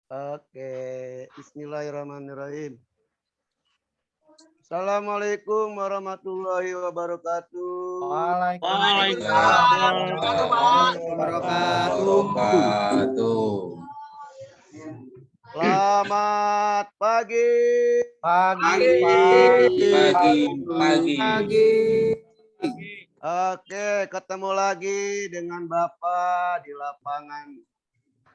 Oke, bismillahirrahmanirrahim. Assalamualaikum warahmatullahi wabarakatuh. Waalaikumsalam warahmatullahi wabarakatuh. Selamat pagi. Pagi. Oke, ketemu lagi dengan Bapak di lapangan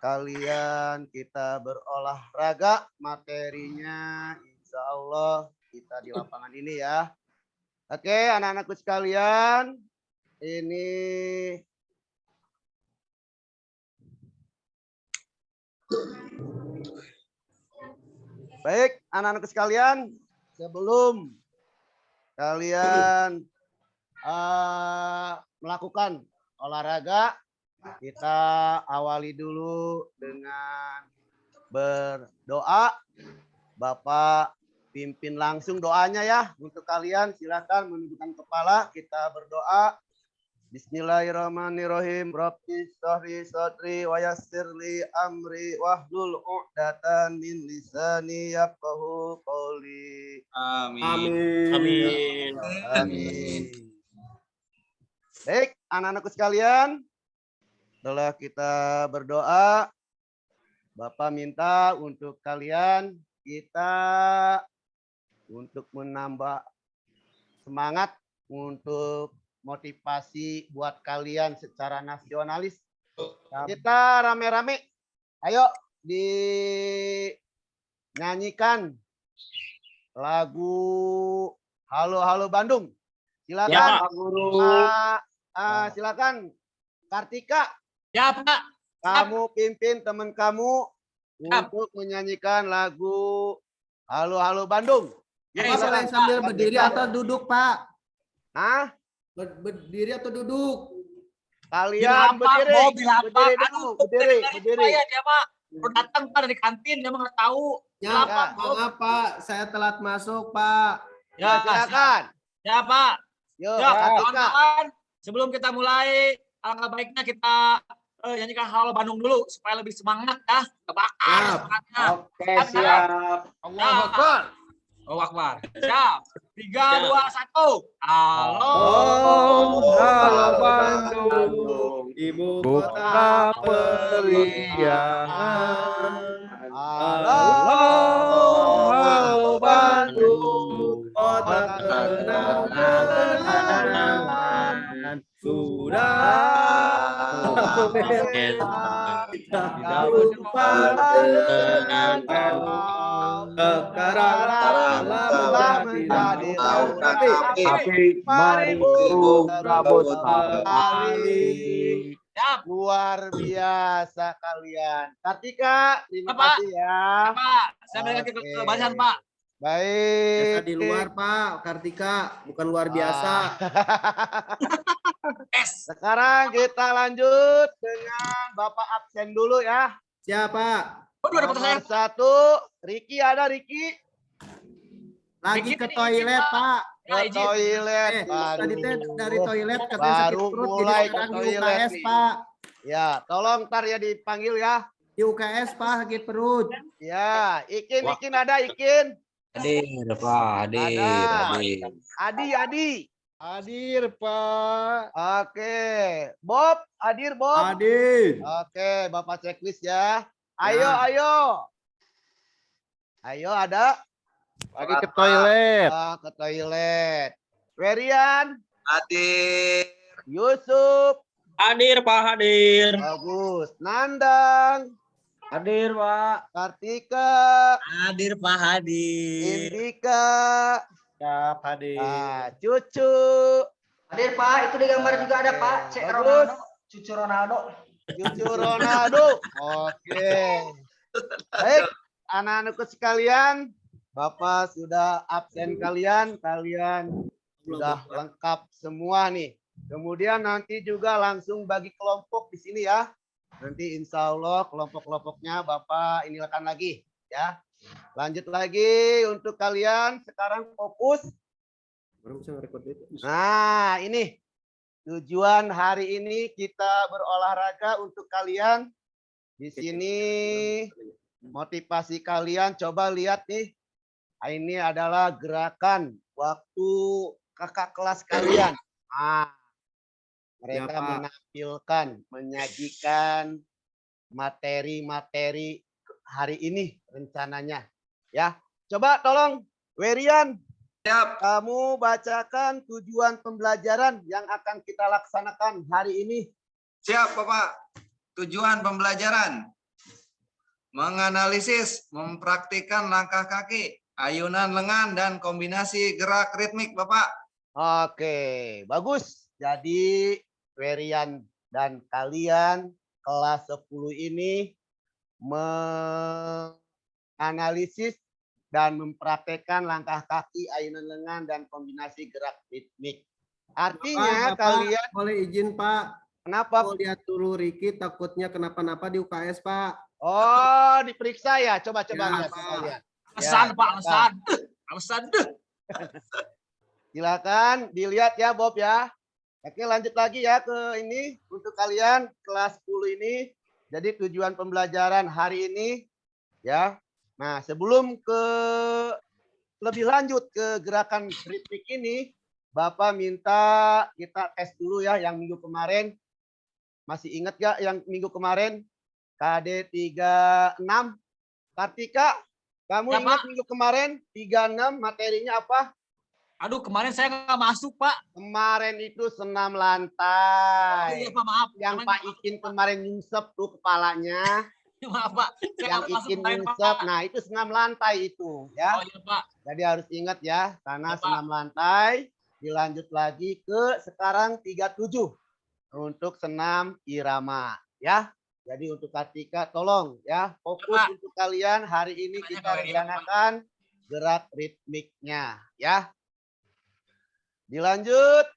kalian. Kita berolahraga, materinya insya Allah kita di lapangan ini ya. Oke, anak-anakku sekalian, ini baik anak-anakku sekalian, sebelum kalian melakukan olahraga, kita awali dulu dengan berdoa. Bapak pimpin langsung doanya ya untuk kalian. Silakan menundukkan kepala, kita berdoa. Bismillahirrahmanirrahim. Rabbi shrahli sadri wa yassirli amri wahlul 'uqdatam min lisani yafqahu qawli. Amin. Baik, anak-anakku sekalian, setelah kita berdoa, Bapak minta untuk kalian kita untuk menambah semangat, untuk motivasi buat kalian secara nasionalis. Kita rame-rame, ayo dinyanyikan lagu Halo Halo Bandung. Silakan Ya, Pak Guru. Silakan Kartika. Ya, Pak. Kamu pimpin teman kamu untuk menyanyikan lagu Halo Halo Bandung. Pak, boleh sambil berdiri atau duduk, Pak? Hah? Berdiri atau duduk? Kalian berdiri. Berdiri dulu. Berdiri. Dia, Pak. Udah datang, Pak, dari kantin. Dia nggak tahu. Ya, maaf, Pak. Saya telat masuk, Pak. Ya, silakan. Ya, Pak. Yuk, Ya, Kartika. kawan-kawan. Sebelum kita mulai, alangkah baiknya kita nyanyikan Halo Bandung dulu supaya lebih semangat ya. Kebakar semangatnya. Oke, siap. Allahu Akbar. Oh, Akbar. Siap. 3, 2, 1. Halo. Halo Bandung, Ibu kota periangan. Halo Bandung, kota kenangan. Sudah tidak lupa dengan kau. Sekarang telah menjadi tapi mari terus kembali. Luar biasa kalian. Kartika, terima Pak. kasih ya. Pak, saya balik lagi ke barisan, Pak. Baik. Biasa di luar, Pak. Kartika, bukan luar biasa. Sekarang kita lanjut dengan Bapak absen dulu ya. Siapa? Nomor 1, Riki ada Riki? Lagi ke toilet, Pak. Ke toilet. Tadi dari toilet katanya sakit Baru perut, mulai jadi sekarang ke di toilet UKS, nih. Pak. Ya, tolong ntar ya dipanggil ya. Di UKS, Pak, sakit perut. Ya, Ikin ada Ikin. Hadir, Pak. Hadir. Adi. Hadir, Pak. Oke. Bob, hadir Bob. Hadir. Oke, Bapak checklist ya. Ayo. Ayo ada. Lagi ke toilet. Ke toilet. Werian. Hadir. Yusuf. Hadir, Pak. Hadir. Bagus. Nandang. Hadir, Pak. Kartika. Hadir, Pak. Hadir. Indika. Siap, hadir. Cucu. Hadir Pak, itu di gambar juga ada Pak. Cek Bagus. Ronaldo, cucu Ronaldo. Cucu Ronaldo. Oke. Baik, anak-anakku sekalian, Bapak sudah absen kalian sudah lengkap semua nih. Kemudian nanti juga langsung bagi kelompok di sini ya. Nanti insya Allah kelompok-kelompoknya Bapak inikan lagi ya. Lanjut lagi untuk kalian sekarang fokus. Nah ini tujuan hari ini kita berolahraga untuk kalian. Di sini motivasi kalian. Coba lihat nih. Ini adalah gerakan waktu kakak kelas kalian. Mereka Ya, Pak. menampilkan, menyajikan materi-materi hari ini rencananya. Ya, coba tolong Werian, Siap. kamu bacakan tujuan pembelajaran yang akan kita laksanakan hari ini. Siap, Bapak. Tujuan pembelajaran. Menganalisis, mempraktikkan langkah kaki, ayunan lengan, dan kombinasi gerak ritmik, Bapak. Oke, bagus. Jadi Werian dan kalian kelas 10 ini menganalisis dan mempraktekkan langkah kaki, ayunan lengan, dan kombinasi gerak ritmik. Artinya Bapak, kalian, boleh izin Pak. kenapa? Mau lihat dulu Riki takutnya kenapa-napa di UKS Pak. Oh, diperiksa ya? Coba Ya, lihat. Pak. Coba lihat. Alasan, Ya, Pak, silakan. alasan. Deh. Silakan dilihat ya Bob ya. Oke, lanjut lagi ya ke ini untuk kalian kelas 10 ini. Jadi tujuan pembelajaran hari ini ya. Nah, sebelum ke lebih lanjut ke gerakan ritmik ini, Bapak minta kita tes dulu ya yang minggu kemarin. Masih ingat gak yang minggu kemarin? KD 36. Kartika, kamu Ya, ingat Pak. minggu kemarin 36 materinya apa? Aduh, kemarin saya nggak masuk, Pak. Kemarin itu senam Oh, lantai. iya, Pak, maaf. Yang Kemarin Pak nggak masuk, Ikin Pak. kemarin nyungsep tuh kepalanya. Maaf, Pak. Saya Yang nggak masuk Ikin kemarin, nyungsep. Pak. Nah, itu senam lantai itu ya. Oh, iya, Pak. Jadi harus ingat ya, karena Ya, Pak. senam lantai dilanjut lagi ke sekarang 37 untuk senam irama ya. Jadi untuk Kartika tolong ya, fokus Ya, Pak. untuk kalian hari ini Tanya kita ke Werian, Pak. rencanakan gerak ritmiknya ya. Dilanjut.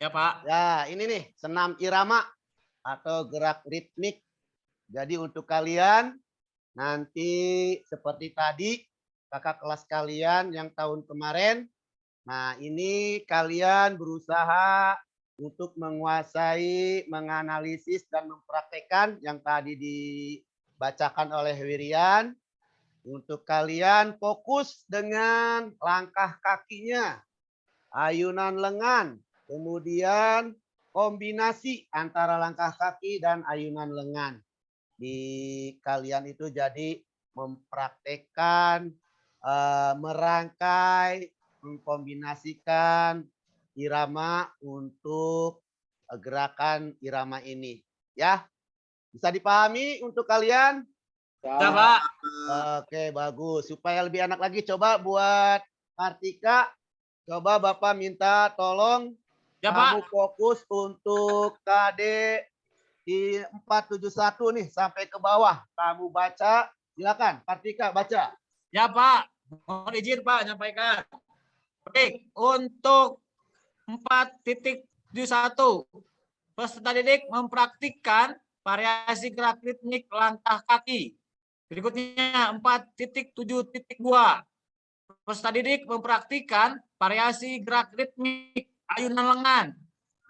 Ya, Pak. Ya, ini nih senam irama atau gerak ritmik. Jadi untuk kalian nanti seperti tadi kakak kelas kalian yang tahun kemarin. Nah, ini kalian berusaha untuk menguasai, menganalisis dan mempraktekkan yang tadi dibacakan oleh Wirian. Untuk kalian fokus dengan langkah kakinya, ayunan lengan, kemudian kombinasi antara langkah kaki dan ayunan lengan. Di kalian itu jadi mempraktekkan, merangkai, mengkombinasikan irama untuk gerakan irama ini. Ya, bisa dipahami untuk kalian? Ya, Pak. Oke, bagus. Supaya lebih enak lagi, coba buat Kartika, coba Bapak minta tolong Ya, kamu Pak. fokus untuk KD di 471 nih sampai ke bawah. Kamu baca, silakan. Kartika baca. Ya, Pak. Mohon izin, Pak, nyampaikan. Baik, untuk 4.71 peserta didik mempraktikkan variasi gerak ritmik langkah kaki. Berikutnya 4.7.2 peserta didik mempraktikkan variasi gerak ritmik ayunan lengan.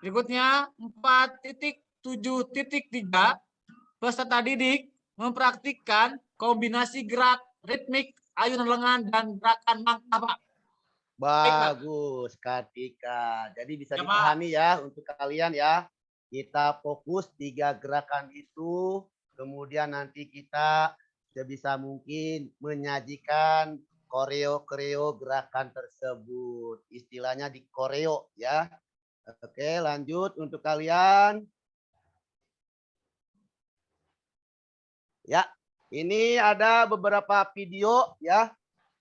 Berikutnya 4.7.3 peserta didik mempraktikkan kombinasi gerak ritmik ayunan lengan dan gerakan langkah, Pak. Bagus, Kartika. Jadi bisa Ya, Pak. dipahami ya untuk kalian ya. Kita fokus 3 gerakan itu, kemudian nanti kita sebisa mungkin menyajikan koreo gerakan tersebut. Istilahnya di koreo ya. Oke, lanjut untuk kalian. Ya, ini ada beberapa video ya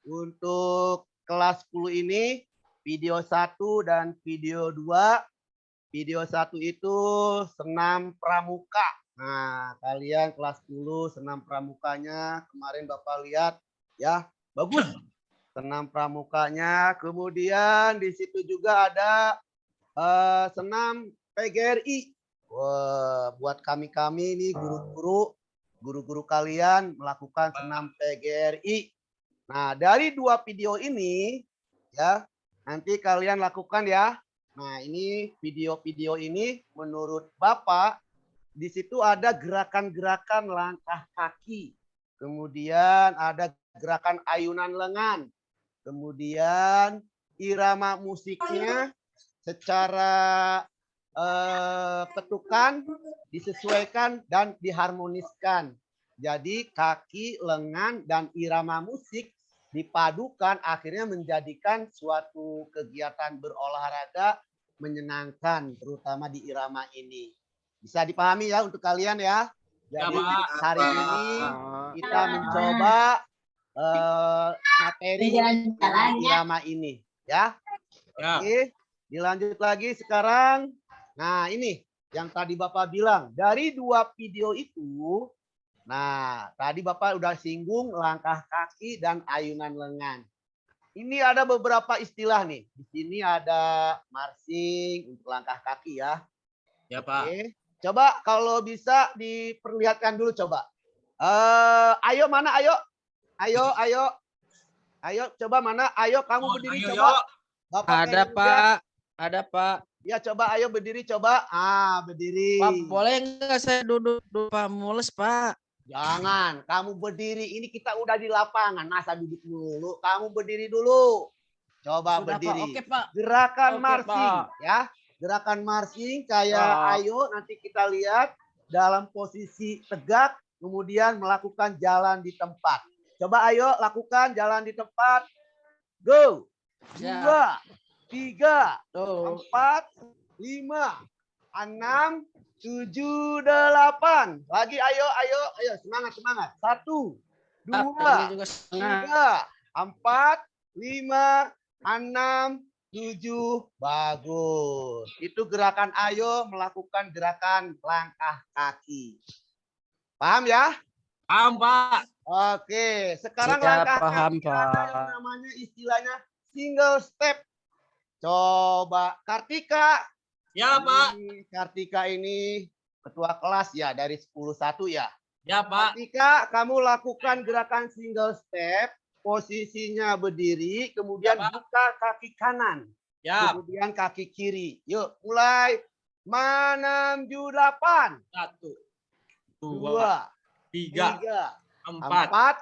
untuk kelas 10 ini, video 1 dan video 2. Video 1 itu senam pramuka. Nah, kalian kelas 10 senam pramukanya kemarin Bapak lihat ya, bagus. Senam pramukanya. Kemudian di situ juga ada senam PGRI. Wah, buat kami nih guru-guru kalian melakukan senam PGRI. Nah, dari 2 video ini ya, nanti kalian lakukan ya. Nah, ini video-video ini menurut Bapak di situ ada gerakan-gerakan langkah kaki. Kemudian ada gerakan ayunan lengan. Kemudian irama musiknya secara ketukan disesuaikan dan diharmoniskan. Jadi kaki, lengan, dan irama musik dipadukan akhirnya menjadikan suatu kegiatan berolahraga menyenangkan, terutama di irama ini. Bisa dipahami ya untuk kalian ya. Jadi Pak. hari ini kita mencoba materi irama ini ya. Ya. Oke, dilanjut lagi sekarang. Nah, ini yang tadi Bapak bilang, dari 2 video itu, nah, tadi Bapak udah singgung langkah kaki dan ayunan lengan. Ini ada beberapa istilah nih. Di sini ada marching untuk langkah kaki ya. Ya, Pak. Oke. Coba kalau bisa diperlihatkan dulu coba. Ayo mana ayo? Ayo coba mana? Ayo kamu berdiri Ayo, coba. yuk. Bapak Ada pengen lihat. Pak, ada Pak. Ya coba ayo berdiri coba. Berdiri. Pak boleh nggak saya duduk dulu Pak, mules Pak? Jangan, kamu berdiri. Ini kita udah di lapangan, masa duduk dulu. Kamu berdiri dulu. Coba Sudah berdiri. Pak, oke Pak. Gerakan Oke, marching Pak. ya. Gerakan marching kayak Pak. ayo nanti kita lihat dalam posisi tegak kemudian melakukan jalan di tempat. Coba ayo lakukan jalan di tempat. Go. Ya. 2, 3, Tuh. 4, 5, 6, 7, 8. Lagi ayo semangat. 1, Ini 2, juga setengah. 3, 4, 5, 6, 7. Bagus. Itu gerakan ayo melakukan gerakan langkah kaki. Paham ya? Paham, Pak. Oke, sekarang Siap, langkah paham, kaki ada yang Pak. namanya istilahnya single step. Coba Kartika. Ya, Pak. Ini Kartika ini ketua kelas ya dari 10-1 ya. Ya, Pak. Kartika, kamu lakukan gerakan single step, posisinya berdiri, kemudian Ya, Pak. buka kaki kanan, Ya. kemudian kaki kiri. Yuk, mulai. 6, 7, 8. 1, 2, 3, 3, 4, 4,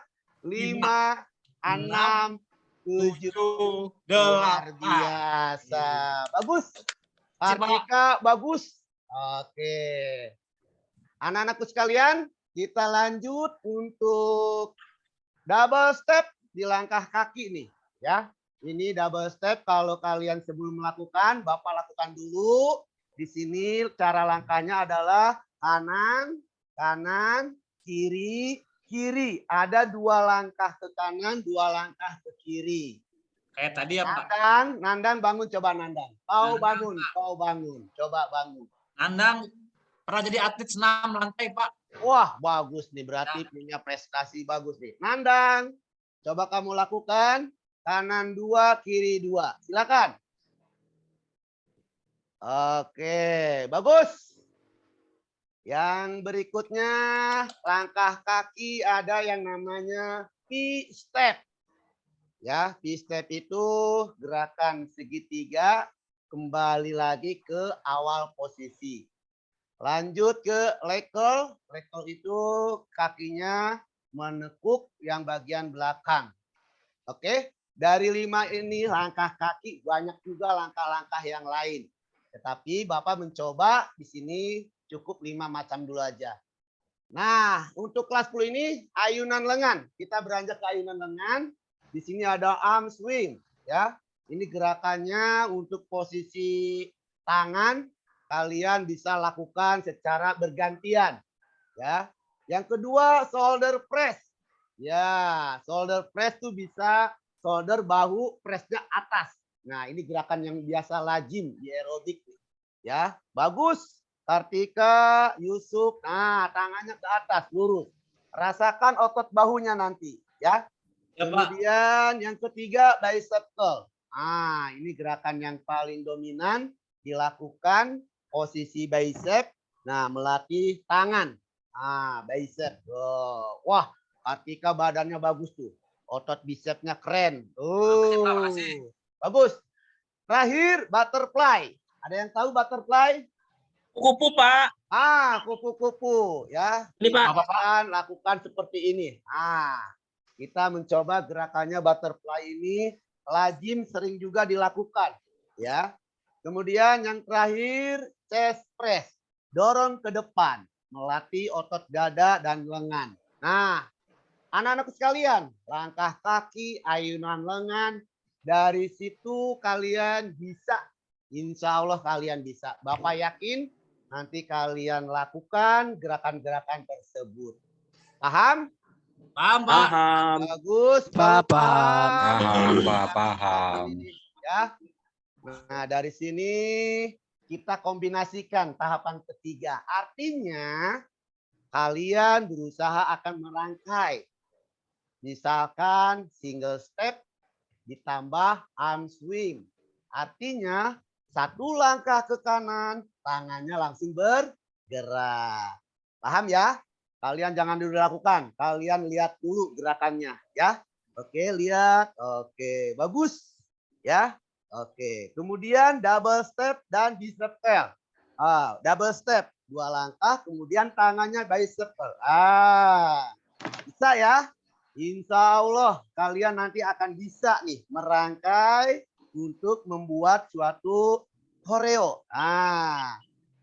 5, 6, 7. 7, Luar 8. biasa. Bagus. Terima kasih, Pak. Kartika, bagus. Oke. Anak-anakku sekalian, kita lanjut untuk double step di langkah kaki nih. Ya, ini double step kalau kalian sebelum melakukan, Bapak lakukan dulu. Di sini cara langkahnya adalah kanan, kanan, kiri, kiri. Ada 2 langkah ke kanan, 2 langkah ke kiri. Kayak tadi ya, Pak. Nandang bangun coba Nandang. Kau Nandang, bangun, kau bangun. Coba bangun. Nandang pernah jadi atlet senam lantai, Pak. Wah, bagus nih. Berarti punya prestasi bagus nih. Nandang, coba kamu lakukan. Kanan 2, kiri 2. Silakan. Oke, bagus. Yang berikutnya, langkah kaki ada yang namanya P-step. Ya, P-step itu gerakan segitiga kembali lagi ke awal posisi. Lanjut ke leg curl. Leg curl itu kakinya menekuk yang bagian belakang. Oke, dari 5 ini langkah kaki banyak juga langkah-langkah yang lain. Tetapi Bapak mencoba di sini cukup 5 macam dulu aja. Nah, untuk kelas 10 ini ayunan lengan. Kita beranjak ke ayunan lengan. Di sini ada arm swing ya. Ini gerakannya untuk posisi tangan kalian bisa lakukan secara bergantian ya. Yang kedua shoulder press. Ya, shoulder press tuh bisa shoulder bahu pressnya atas. Nah, ini gerakan yang biasa lazim di aerobik ya. Bagus. Kartika, Yusuf. Nah, tangannya ke atas lurus. Rasakan otot bahunya nanti ya. Ya, Pak. Kemudian yang ketiga bicep curl. Ini gerakan yang paling dominan dilakukan posisi bicep. Nah, melatih tangan. Bicep. Wah, Kartika badannya bagus tuh. Otot bicepnya keren. Makasih. Bagus. Terakhir butterfly. Ada yang tahu butterfly? Kupu Pak. Kupu-kupu ya. Ini Pak. Apa, Pak? Kita lakukan seperti ini. Kita mencoba gerakannya butterfly ini lazim sering juga dilakukan ya. Kemudian yang terakhir chest press. Dorong ke depan, melatih otot dada dan lengan. Nah, anak-anakku sekalian, langkah kaki, ayunan lengan, dari situ kalian bisa. Insya Allah kalian bisa. Bapak yakin nanti kalian lakukan gerakan-gerakan tersebut. Paham? Paham, Pak. Bagus. Paham. Paham, Pak, Nah, paham. ini, ya. Nah, dari sini kita kombinasikan tahapan ketiga. Artinya kalian berusaha akan merangkai. Misalkan single step ditambah arm swing. Artinya satu langkah ke kanan, tangannya langsung bergerak. Paham ya? Kalian jangan dulu lakukan. Kalian lihat dulu gerakannya ya. Oke, lihat. Oke, bagus. Ya. Oke. Kemudian double step dan bicep curl. Double step, 2 langkah, kemudian tangannya bicep curl. Bisa ya? Insya Allah kalian nanti akan bisa nih merangkai untuk membuat suatu koreo.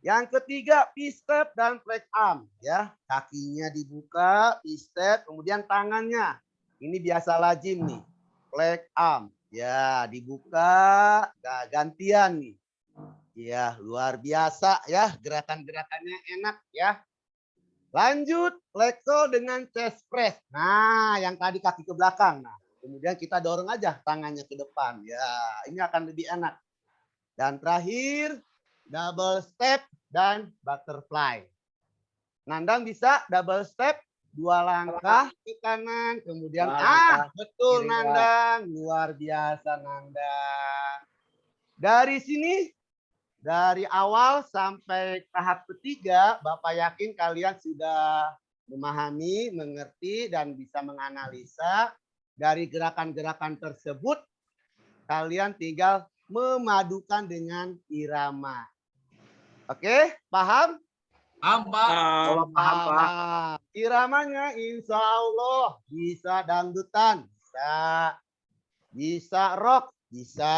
Yang ketiga P-step dan flex arm ya. Kakinya dibuka, P-step, kemudian tangannya. Ini biasa lazim nih. Flex arm. Ya, dibuka, gantian nih. Ya, luar biasa ya. Gerakan-gerakannya enak ya. Lanjut, flexo dengan chest press. Nah, yang tadi kaki ke belakang. Nah, kemudian kita dorong aja tangannya ke depan. Ya, ini akan lebih enak. Dan terakhir, double step dan butterfly. Nandang bisa double step, 2 langkah ke kanan, kemudian betul kiri, Nandang, luar biasa Nandang. Dari sini, dari awal sampai tahap ketiga, Bapak yakin kalian sudah memahami, mengerti, dan bisa menganalisa dari gerakan-gerakan tersebut. Kalian tinggal memadukan dengan irama. Oke, paham? Paham, Pak. Kalau paham, Pak. Iramanya insya Allah bisa dangdutan, bisa rock, bisa.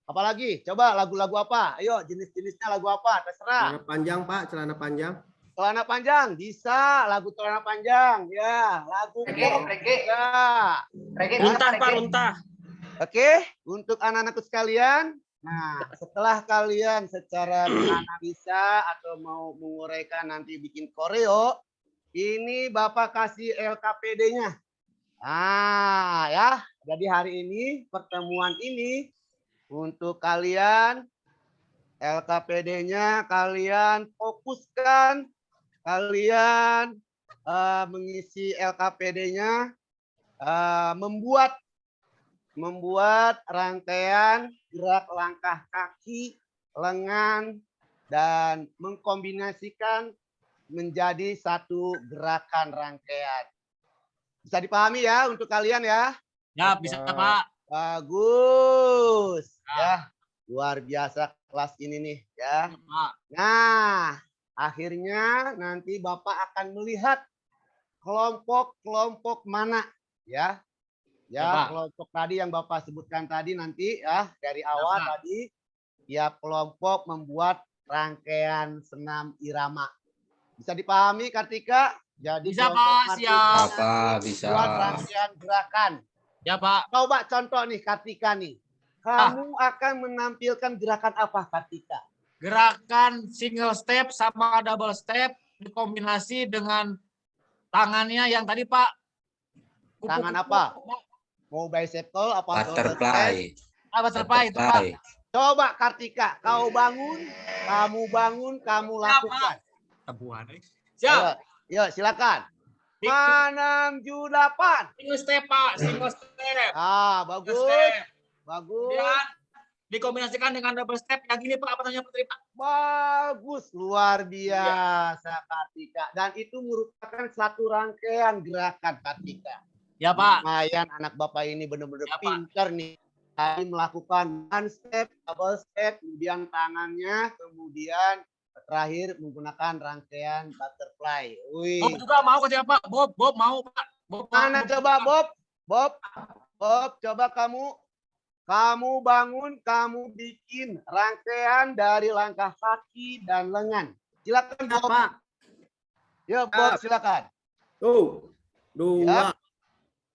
Apalagi? Coba lagu-lagu apa? Ayo, jenis-jenisnya lagu apa? Terserah. Celana panjang, Pak, celana panjang. Celana panjang, bisa. Lagu celana panjang. Ya, lagu pop, bisa. Runtah Pak, runtah. Oke, untuk anak-anakku sekalian. Nah, setelah kalian secara menganalisa atau mau menguraikan nanti bikin koreo, ini Bapak kasih LKPD-nya. Ya. Jadi hari ini, pertemuan ini, untuk kalian, LKPD-nya kalian fokuskan, kalian mengisi LKPD-nya, membuat rangkaian gerak langkah kaki, lengan, dan mengkombinasikan menjadi satu gerakan rangkaian. Bisa dipahami ya untuk kalian ya? Ya, bisa, Pak. Bagus. Ya, luar biasa kelas ini nih ya. Pak. Nah, akhirnya nanti Bapak akan melihat kelompok-kelompok mana ya. Ya, Pak. Kelompok tadi yang Bapak sebutkan tadi nanti ya dari awal Pak. tadi tiap kelompok membuat rangkaian senam irama. Bisa dipahami Kartika? Jadi Bisa, kelompok Pak. Kartika Siap. Bapak bisa. buat rangkaian gerakan. Ya, Pak. Coba contoh nih Kartika nih. Kamu akan menampilkan gerakan apa Kartika? Gerakan single step sama double step dikombinasi dengan tangannya yang tadi, Pak. Tangan apa? Mau bicep curl apa? Butterfly. Butterfly itu, Pak. Butterfly. Coba Kartika, kau bangun, kamu lakukan. Tebuan. Ayo, Siap. yuk silakan. 6, 7, 8. Single step, Pak. Single step. Bagus. Single step. Bagus. Kemudian dikombinasikan dengan double step yang ini, Pak. Apa namanya, Putri, Pak? Bagus, luar biasa Kartika. Dan itu merupakan satu rangkaian gerakan Kartika. Ya, Pak. Lumayan anak Bapak ini benar-benar Ya, Pak. pinter nih. Tadi melakukan one step, double step, kemudian tangannya, kemudian terakhir menggunakan rangkaian butterfly. Wih. Bob juga mau ke siapa? Bob mau Pak. Bob Mana mau. coba Bob? Bob, coba kamu bangun, kamu bikin rangkaian dari langkah kaki dan lengan. Silakan Bob. Pak. Ya Bob, silakan. Tuh. 2, Ya.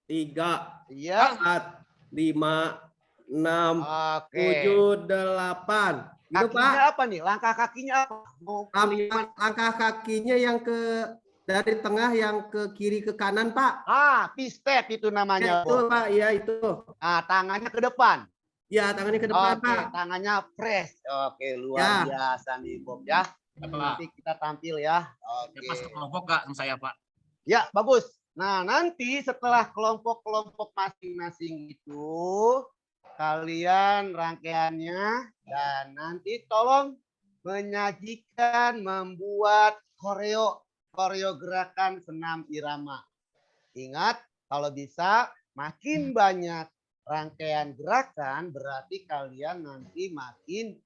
3, Iya. 4, 5, 6, Oke. 7, 8. Itu Pak. Kakinya apa nih? Langkah kakinya apa? Mau Langkah kakinya yang dari tengah yang ke kiri ke kanan, Pak. P-step itu namanya, Itu, Bob. Pak. Iya, itu. Tangannya ke depan. Ya, tangannya ke depan, Oke, Pak. tangannya press. Oke, luar Ya. biasa nih, Bob ya. Ya, Pak. Nanti kita tampil ya. Ya, Oke. Pas kelompok nggak sama saya Pak. Ya, bagus. Nah, nanti setelah kelompok-kelompok masing-masing itu, kalian rangkaiannya, dan nanti tolong menyajikan, membuat koreo gerakan senam irama. Ingat, kalau bisa makin banyak rangkaian gerakan, berarti kalian nanti makin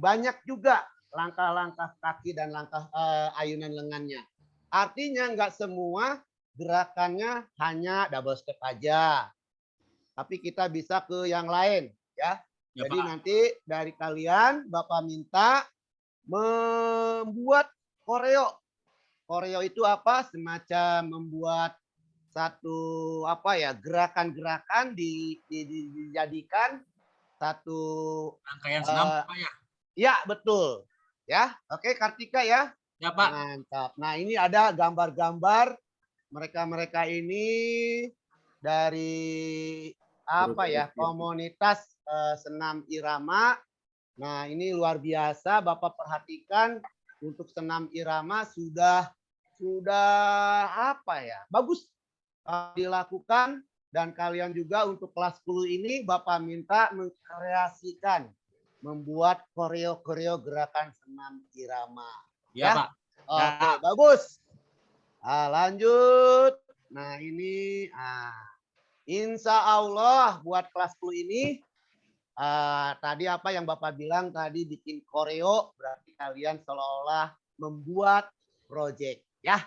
banyak juga langkah-langkah kaki dan langkah ayunan lengannya. Artinya nggak semua gerakannya hanya double step aja. Tapi kita bisa ke yang lain ya. Ya, Jadi Pak. nanti dari kalian Bapak minta membuat koreo. Koreo itu apa? Semacam membuat satu gerakan-gerakan dijadikan satu Rangkaian senam Pak ya. ya betul. Ya. Oke Kartika ya. Ya Pak. Mantap. Nah, ini ada gambar-gambar mereka ini dari komunitas senam irama. Nah, ini luar biasa Bapak perhatikan untuk senam irama sudah bagus dilakukan, dan kalian juga untuk kelas 10 ini Bapak minta mengkreasikan, membuat koreo gerakan senam irama. Ya, Pak. Oke, bagus. Lanjut. Nah, ini insya Allah buat kelas 10 ini tadi apa yang Bapak bilang tadi bikin koreo, berarti kalian seolah-olah membuat proyek ya.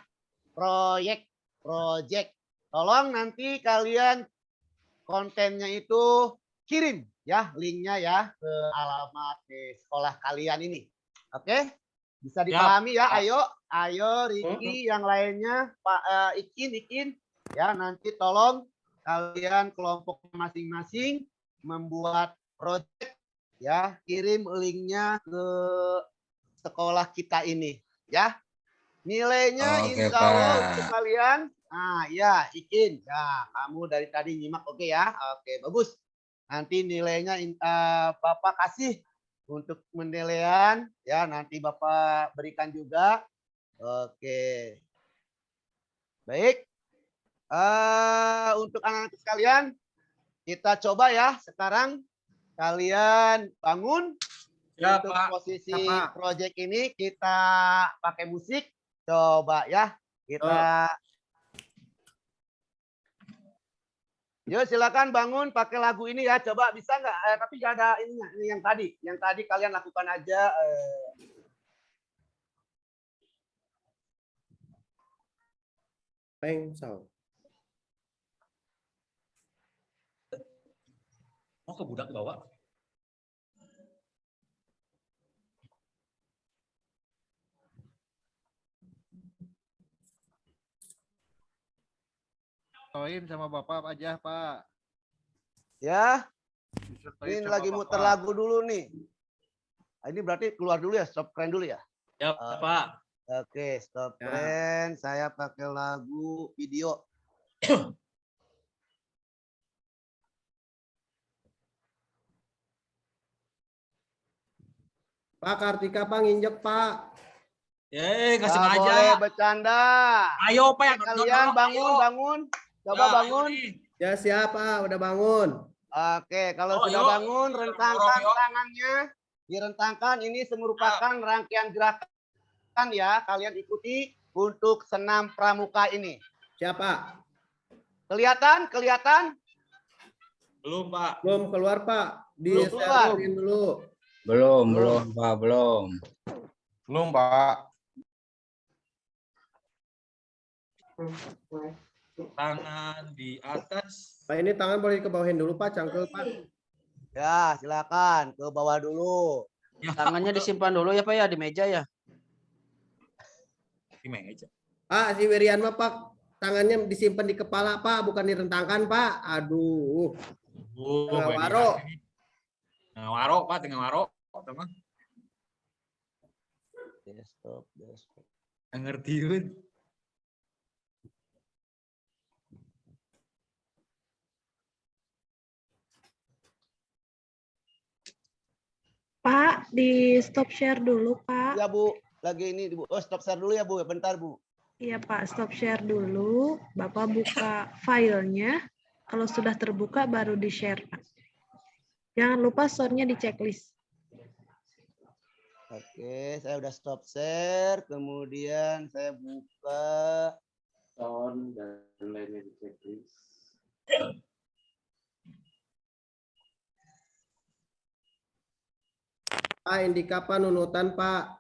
Proyek. Tolong nanti kalian kontennya itu kirim ya linknya ya ke alamat sekolah kalian ini. Oke? Bisa dipahami ya. Ayo Riki yang lainnya Pak Ikin ya, nanti tolong kalian kelompok masing-masing membuat proyek ya, kirim linknya ke sekolah kita ini ya. Nilainya Oke, insya Allah Pak. untuk kalian. Ya Ikin ya, kamu dari tadi nyimak oke ya. Oke, bagus. Nanti nilainya Bapak kasih untuk penilaian ya, nanti Bapak berikan juga. Oke. Baik. Untuk anak-anak sekalian, kita coba ya sekarang kalian bangun. Ya, Untuk Pak. posisi Ya, Pak. proyek ini kita pakai musik. Coba ya. Kita Yuk silakan bangun pakai lagu ini ya. Coba bisa nggak? Tapi nggak ada ininya. Ini yang tadi. Yang tadi kalian lakukan aja. Peng sound. Mau ke budak bawa. Toin sama Bapak aja, Pak. Ya. Disertain Ini sama lagi Bapak. muter lagu dulu nih. Ini berarti keluar dulu ya. Stop keren dulu ya. Ya, Pak. Oke, stop Ya. keren. Saya pakai lagu video. Pak Kartika, Pak nginjek, Pak. Nggak Nggak sengaja. boleh bercanda. Ayo Pak yang Kalian bangun. Coba Ya, bangun. ayo nih. Ya siap, Pak. Udah bangun. Oke, kalau Oh, sudah yuk. bangun, Yuk, rentangkan yuk. tangannya. Direntangkan, ini merupakan rangkaian gerakan ya. Kalian ikuti untuk senam pramuka ini. Siapa? Kelihatan? Belum, Pak. Belum keluar, Pak. Belum keluar. Di-sharing dulu. Belum, Pak, belum. Belum, Pak. Tangan di atas. Pak, ini tangan boleh dikebawahin dulu Pak, cangkel Pak. Ya, silakan ke bawah dulu. Ya, Tangannya disimpan dulu ya Pak ya di meja ya. di meja. Pak, si Werian mah Pak, tangannya disimpan di kepala Pak, bukan direntangkan Pak. Aduh. Tengah waro. Tengah waro, Pak, tengah waro. Teman, Desktop. nggak ngerti kan? Pak, di stop share dulu, Pak. Ya Bu, lagi ini Bu. Oh, stop share dulu ya Bu, bentar Bu. Iya, Pak, stop share dulu. Bapak buka filenya. Kalau sudah terbuka baru di-share, Pak. Jangan lupa soundnya di checklist. Oke, saya udah stop share, kemudian saya buka Sound dan lainnya di checklist. Pak, Indika Pak, nunutan Pak.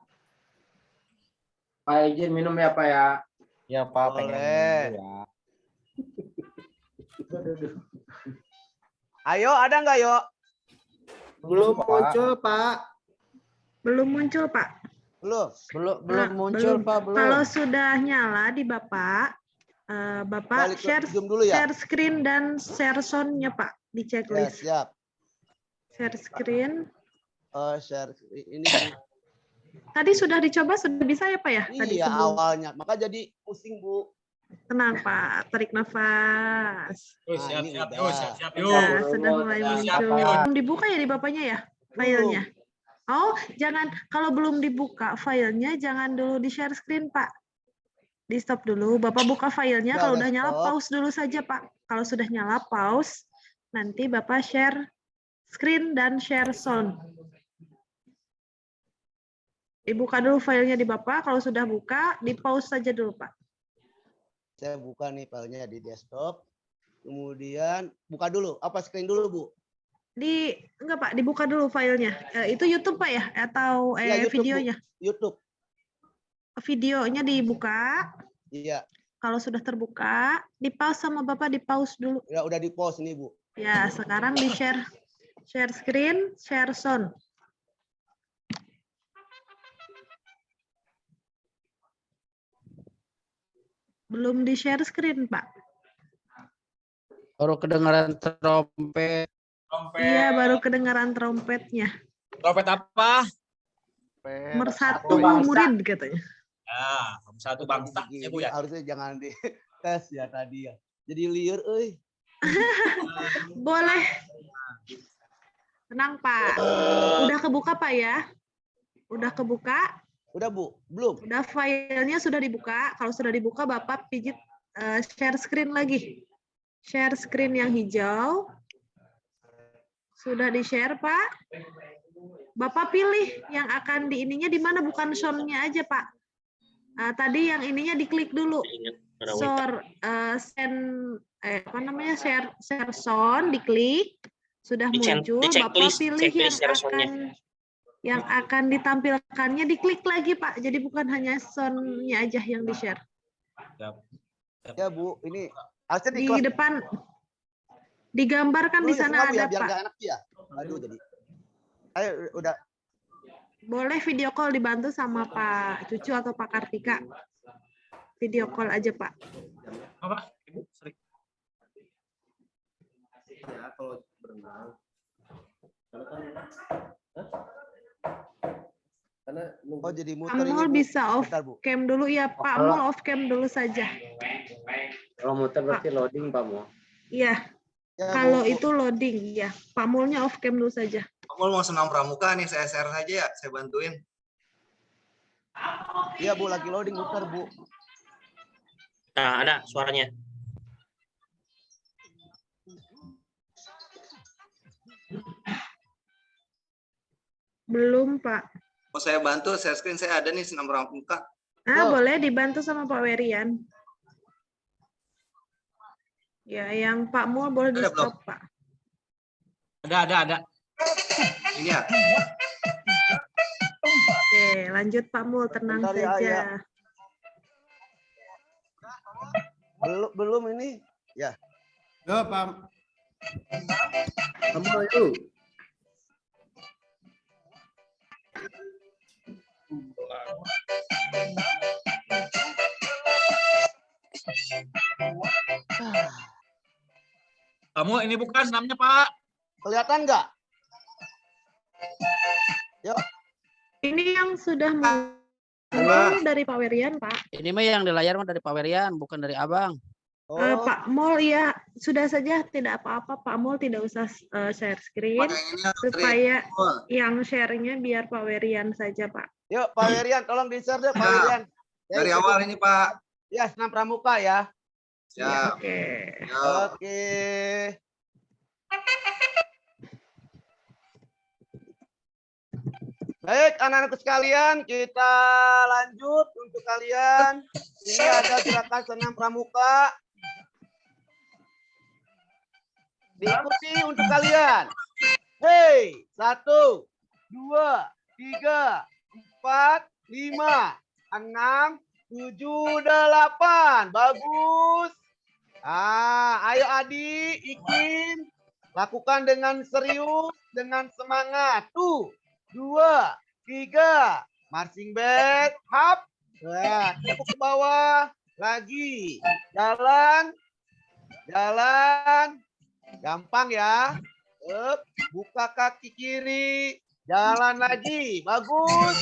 Pak izin minum ya, Pak ya. Ya, Pak, pengen Boleh. minum ya. Ayo, ada nggak yo? Belum Pak. muncul Pak. Belum muncul, Pak. Belum. Belum Nah, muncul belum. Pak, belum. Kalau sudah nyala di Bapak, Bapak Balik ke Zoom dulu ya. share screen dan share sound-nya, Pak, di Ya, checklist. siap. Share screen. Share ini Bu. Tadi sudah dicoba, sudah bisa ya, Pak ya? Tadi Iya, sebelum. awalnya. Maka jadi pusing Bu. Tenang, Pak. Tarik nafas. Yuk, Nah, ini siap-siap, udah. yuk, siap-siap, Nah, yuk. sudah mulai Siap, muncul. yuk. Belum dibuka ya di bapaknya ya filenya? Oh, jangan, kalau belum dibuka filenya jangan dulu di share screen, Pak. Di stop dulu. Bapak buka filenya. Ya, Kalau udah udah nyala, stop. pause dulu saja, Pak. Kalau sudah nyala, pause. Nanti Bapak share screen dan share sound. Dibuka dulu filenya di Bapak. Kalau sudah buka, di pause saja dulu, Pak. Saya buka nih filenya di desktop. Kemudian buka dulu. Apa screen dulu Bu? Enggak, Pak, dibuka dulu filenya. Itu YouTube, Pak ya? Atau Ya, YouTube, Bu. videonya? YouTube. Videonya dibuka. Iya. Kalau sudah terbuka, di pause sama Bapak, di pause dulu. Ya, udah di pause nih Bu. Ya, sekarang di share screen, share sound. Belum di share screen, Pak. Baru kedengaran trompet. Iya, baru kedengaran trompetnya. Trompet apa? Nomor 1 bangsa. murid katanya. Ya, satu bangsa Gini, ya Bu ya. harusnya jangan di tes ya tadi ya. Jadi liur euy. Boleh. Tenang, Pak. Udah kebuka, Pak ya? Udah kebuka? Udah Bu? Belum? Udah filenya sudah dibuka. Kalau sudah dibuka, Bapak pijit share screen lagi. Share screen yang hijau. Sudah di-share, Pak. Bapak pilih yang akan di ininya di mana, bukan sound-nya aja, Pak. Tadi yang ininya diklik dulu. Share sound, diklik. Sudah muncul, Bapak pilih yang akan ditampilkannya, diklik lagi, Pak. Jadi bukan hanya sound-nya aja yang di-share. Ya Bu, ini harusnya di Di kelas depan digambarkan di dulu ya, sana semua, Bu, ya, ada, biar Pak. nggak enak ya. Aduh jadi. Ayo udah. Boleh video call dibantu sama Pak Cucu atau Pak Kartika. Video call aja, Pak. Apa? Ibu, sorry. Ya, kalau berenang. Karena Oh jadi muter Pak ini Mul Bu. bisa off Bentar, Bu. cam dulu ya, Pak Mul off cam dulu saja. Kalau muter berarti loading, Pak Mo. Iya, Ya, kalau Bu. itu loading ya. Pak Mulnya off cam dulu saja. Kamu mau senam pramuka nih, saya share saja ya, saya bantuin. Iya Bu, lagi loading muter Bu. Nah, ada suaranya. Belum, Pak. Mau saya bantu, share screen saya ada nih, senam pramuka. Boleh dibantu sama Pak Werian. Ya, yang Pak Mul boleh di Ada belum? stop, Pak. Ada. Ini ya. Oke, Oke, lanjut Pak Mul, tenang Bentar ya, saja. ya. Belum ini. Ya. Yo, Pak. Kamu yuk. Kamu ini bukan namanya Pak. Kelihatan nggak? Yuk. Ini yang sudah muncul dari Pak Werian, Pak. Ini mah yang di layar mah dari Pak Werian, bukan dari Abang. Oh, Pak Mul, ya sudah saja, tidak apa-apa. Pak Mul tidak usah share screen, supaya yang share-nya biar Pak Werian saja, Pak. yuk Pak Werian, tolong di-share deh Pak Ya. Werian. Ya, Dari itu. awal ini Pak. Ya, senam pramuka ya. Siap. Oke. Yo. Oke. Baik, anak-anakku sekalian, kita lanjut untuk kalian. Ini ada gerakan senam pramuka. Diikuti untuk kalian. Hei, 1, 2, 3, 4, 5, 6, 7, 8. Bagus. Ayo Adi, Ikin. Lakukan dengan serius, dengan semangat. Tuh. 2, 3, marching band, hap, nah, tepuk ke bawah, lagi, jalan, gampang ya, buka kaki kiri, jalan lagi, bagus,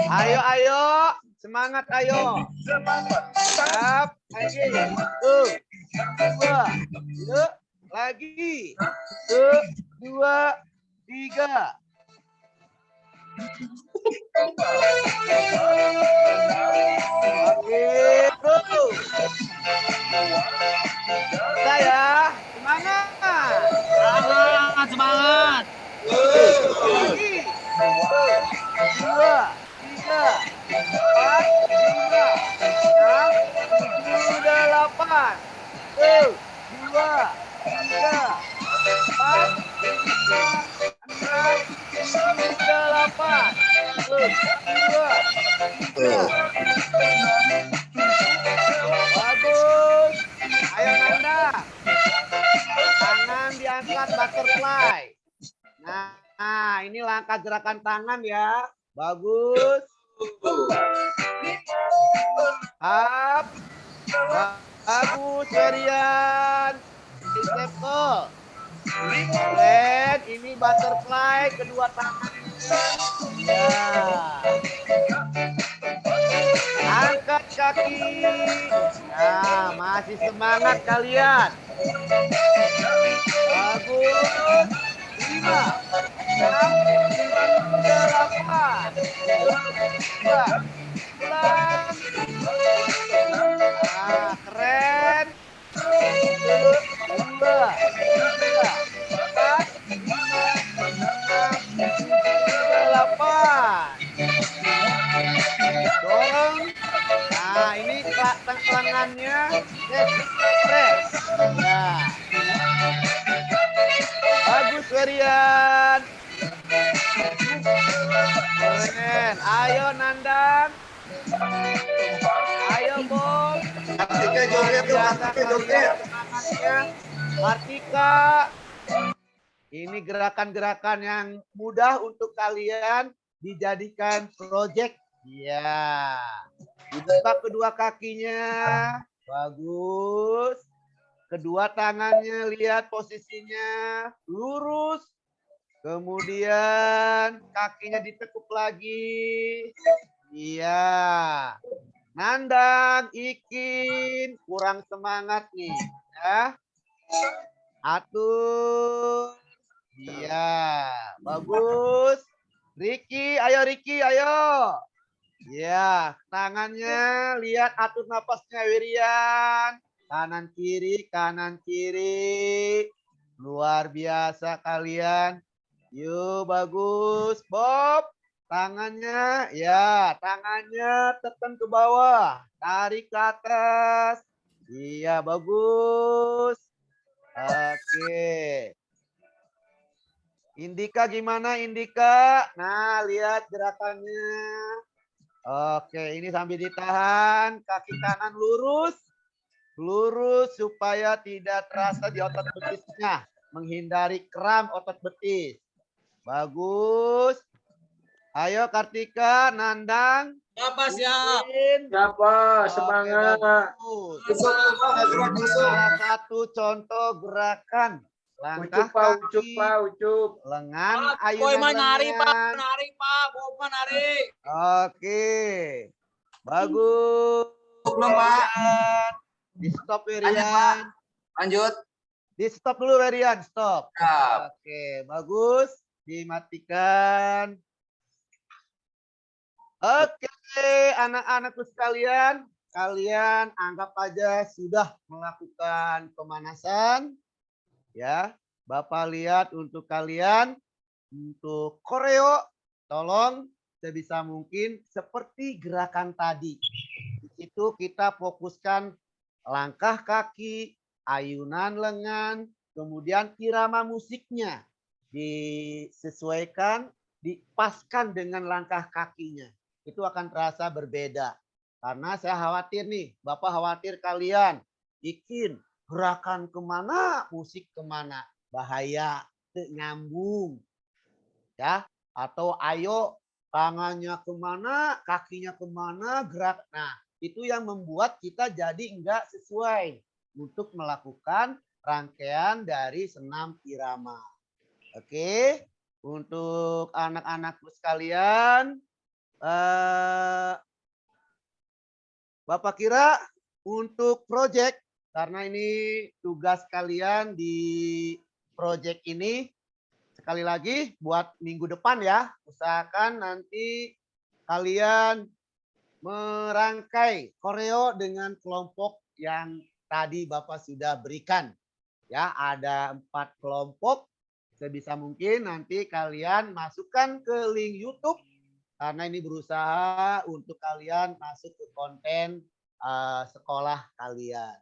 ayo, semangat ayo, hap, lagi, 2, lagi, 2, 3. Oke, bro. Kita ya, semangat. Semangat. Lagi. 2, 3, 4, 5, 6, 7, 8. 2, 3, 4, 5, 6, 7, 8. 2, 3. Bagus. Ayo Nanda. Tangan diangkat butterfly. Nah, ini langkah gerakan tangan ya. Bagus. Up. Bagus, Ferian. Step. Keren, ini butterfly kedua tangan. Ya. Angkat kaki. Nah, masih semangat kalian. Bagus. 5, 6, 7, 8. 2, pulang. Nah, keren. 2, 3, 4, 5, 6, 7, 8. Dorong. Nah, ini lengannya press. Nah. Bagus, Ferian. Keren. Ayo, Nandang. Ayo, Bob. Martika. Ini gerakan-gerakan yang mudah untuk kalian dijadikan proyek. Ya. Dibuka kedua kakinya. Bagus. Kedua tangannya lihat posisinya lurus. Kemudian kakinya ditekuk lagi. Iya. Nandang, Ikin, kurang semangat nih. Ya. Atur. Iya. Bagus. Riki, ayo. Ya, tangannya lihat, atur napasnya Wirian. Kanan kiri. Luar biasa kalian. Yuk, bagus. Bob, tangannya tekan ke bawah. Tarik ke atas. Iya, bagus. Oke. Indika gimana Indika? Nah, lihat gerakannya. Oke, ini sambil ditahan, kaki kanan lurus. Lurus supaya tidak terasa di otot betisnya, menghindari kram otot betis. Bagus. Ayo Kartika, Nandang. Apa siap? Siapa? Oke, Semangat. bagus. Salah satu contoh gerakan langkah Ucup, Pak. Ucup, kaki, Pak. Ucup. lengan, Boy ayunan mah nari Pak, lengan. nari Pak, Boy mah nari. Oke, bagus. Belum, Pak. Di stop Lanjut, Pak. Werian. Lanjut. Di stop dulu Werian, stop. Siap. Oke, bagus. Dimatikan. Oke, anak-anakku sekalian, kalian anggap aja sudah melakukan pemanasan. Ya, Bapak lihat untuk kalian, untuk koreo, tolong sebisa mungkin seperti gerakan tadi. Di situ kita fokuskan langkah kaki, ayunan lengan, kemudian irama musiknya disesuaikan, dipaskan dengan langkah kakinya. Itu akan terasa berbeda. Karena saya khawatir nih, Bapak khawatir kalian bikin gerakan kemana, musik kemana. Bahaya, nyambung. Ya, atau ayo tangannya kemana, kakinya kemana, gerak. Nah, itu yang membuat kita jadi enggak sesuai untuk melakukan rangkaian dari senam irama. Oke, untuk anak-anakku sekalian, Bapak kira untuk proyek, karena ini tugas kalian di proyek ini, sekali lagi buat minggu depan ya, usahakan nanti kalian merangkai koreo dengan kelompok yang tadi Bapak sudah berikan. Ya, ada 4 kelompok. Sebisa mungkin nanti kalian masukkan ke link YouTube karena ini berusaha untuk kalian masuk ke konten sekolah kalian.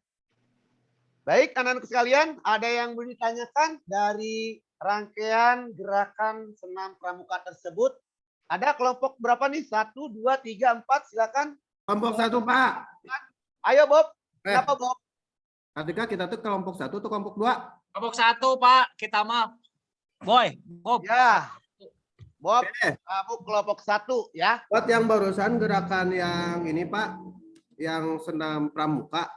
Baik, anak-anak sekalian, ada yang mau ditanyakan dari rangkaian gerakan senam pramuka tersebut? Ada kelompok berapa nih? 1, 2, 3, 4, silakan. Kelompok 1, Pak. Ayo Bob, kenapa Bob? Ketika kita tuh kelompok 1 atau kelompok 2? Kelompok 1 Pak, kita mah. Boy, Bob. Ya, Bob, kamu kelompok 1 ya. Buat yang barusan gerakan yang ini Pak, yang senam pramuka.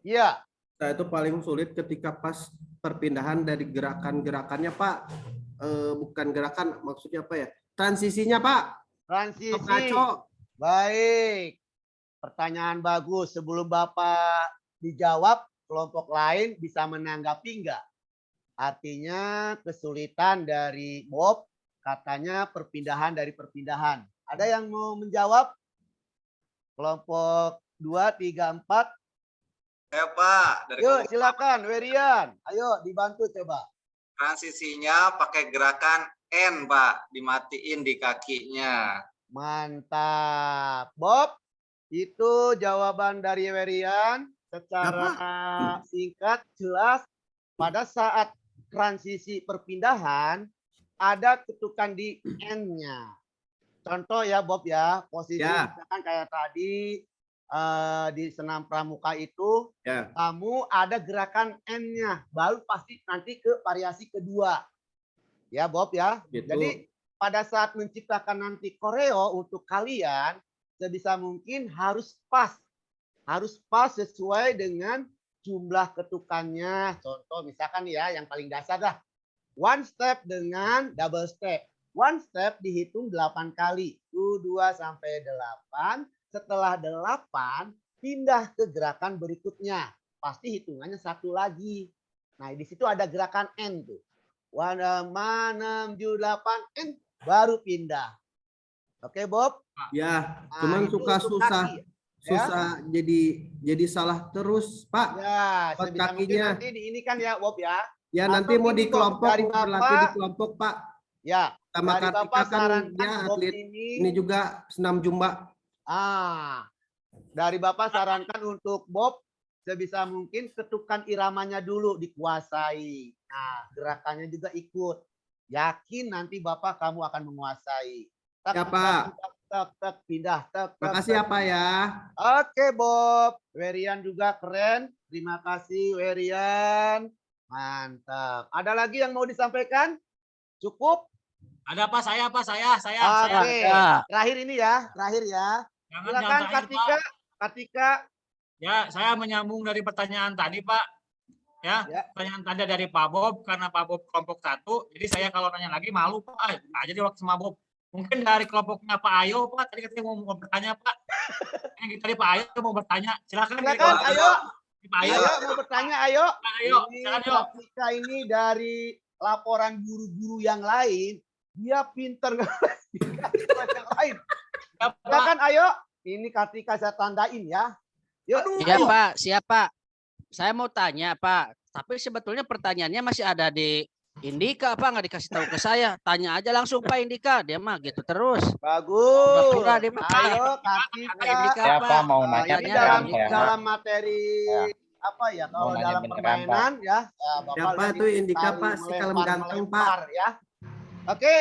Iya. Nah, itu paling sulit ketika pas perpindahan dari gerakan-gerakannya Pak. Bukan gerakan, maksudnya apa ya? Transisinya Pak. Transisi. Ngaco. Baik. Pertanyaan bagus. Sebelum Bapak dijawab, kelompok lain bisa menanggapi enggak? Artinya kesulitan dari Bob, katanya perpindahan dari perpindahan. Ada yang mau menjawab? Kelompok 2, 3, 4. Ya Pak. Dari Yuk kelompok silakan Werian. Ayo dibantu coba. transisinya pakai gerakan N Pak. Dimatiin di kakinya. Mantap. Bob, itu jawaban dari Werian secara singkat, jelas. Pada saat transisi perpindahan, ada ketukan di N-nya. Contoh ya Bob ya, posisi misalkan kayak tadi di senam pramuka itu, kamu ada gerakan N-nya, baru pasti nanti ke variasi kedua. Ya Bob ya. Gitu. Jadi pada saat menciptakan nanti koreo untuk kalian, sebisa mungkin harus pas. Harus pas sesuai dengan jumlah ketukannya. Contoh misalkan ya yang paling dasar dah. One step dengan double step. One step dihitung 8 kali. 1, 2 sampai 8. Setelah 8 pindah ke gerakan berikutnya. Pasti hitungannya 1 lagi. Nah, di situ ada gerakan N tuh. 1, 6, 7, 8 N baru pindah. Oke, Bob? Ya, Nah, cuman itu suka untuk susah. kaki. Susah jadi salah terus, Pak. Ya, Buat sebisa mungkin kakinya. nanti ini kan ya, Bob ya. Ya, Atau nanti mau gini, di Bob, kelompok, dari mau berlatih Bapak, di kelompok, Pak. ya, Sama dari Kartika Bapak kan sarankan dia Bob atlet ini ini juga senam jumba. Dari Bapak sarankan untuk Bob sebisa mungkin ketukan iramanya dulu dikuasai. Nah, gerakannya juga ikut. Yakin nanti Bapak kamu akan menguasai. Tak, Ya, tak, Pak. tak, tak, tak, pindah. Tak, tak, Makasih ya tak. Pak ya. Oke, Bob. Werian juga keren. Terima kasih, Werian. Mantap. Ada lagi yang mau disampaikan? Cukup? Ada Pak, saya. Oke. Ada. Terakhir ini ya. Terakhir ya. Jangan Silakan terakhir, Kartika. Pak. Kartika. Ya, saya menyambung dari pertanyaan tadi, Pak. Ya, Ya. pertanyaan tadi dari Pak Bob, karena Pak Bob kelompok 1, jadi saya kalau nanya lagi malu, Pak. Nah, jadi waktu sama Bob. Mungkin dari kelompoknya Pak Ayo, Pak. Tadi katanya mau bertanya, Pak. Tadi Pak Ayo mau bertanya. Silakan. dari Silakan. kelompok Ayo. Pak Ayo. Ayo mau bertanya. Ayo. Pak Ayo, Ini silakan, Yo. Kartika ini dari laporan guru-guru yang lain. Dia pinter yang lain. Ya, Pak. Silakan. Ayo. Ini Kartika saya tandain ya. Yuk. Iya ayo. Pak, siapa? Saya mau tanya Pak, tapi sebetulnya pertanyaannya masih ada di Indika Pak, nggak dikasih tahu ke saya. Tanya aja langsung Pak Indika, dia mah gitu terus. Bagus. Pura-pura dia mah. Ayo Pak Kartika. Indika Siapa Pak. mau Nah, nanya ini Pertanyaan dalam saya, dalam materi Ya. apa ya kalau nanya dalam beneran, permainan ya Bapak Siapa lihat tuh ini Indika, saling Pak? Si kalem ganteng, melempar, ya. Oke,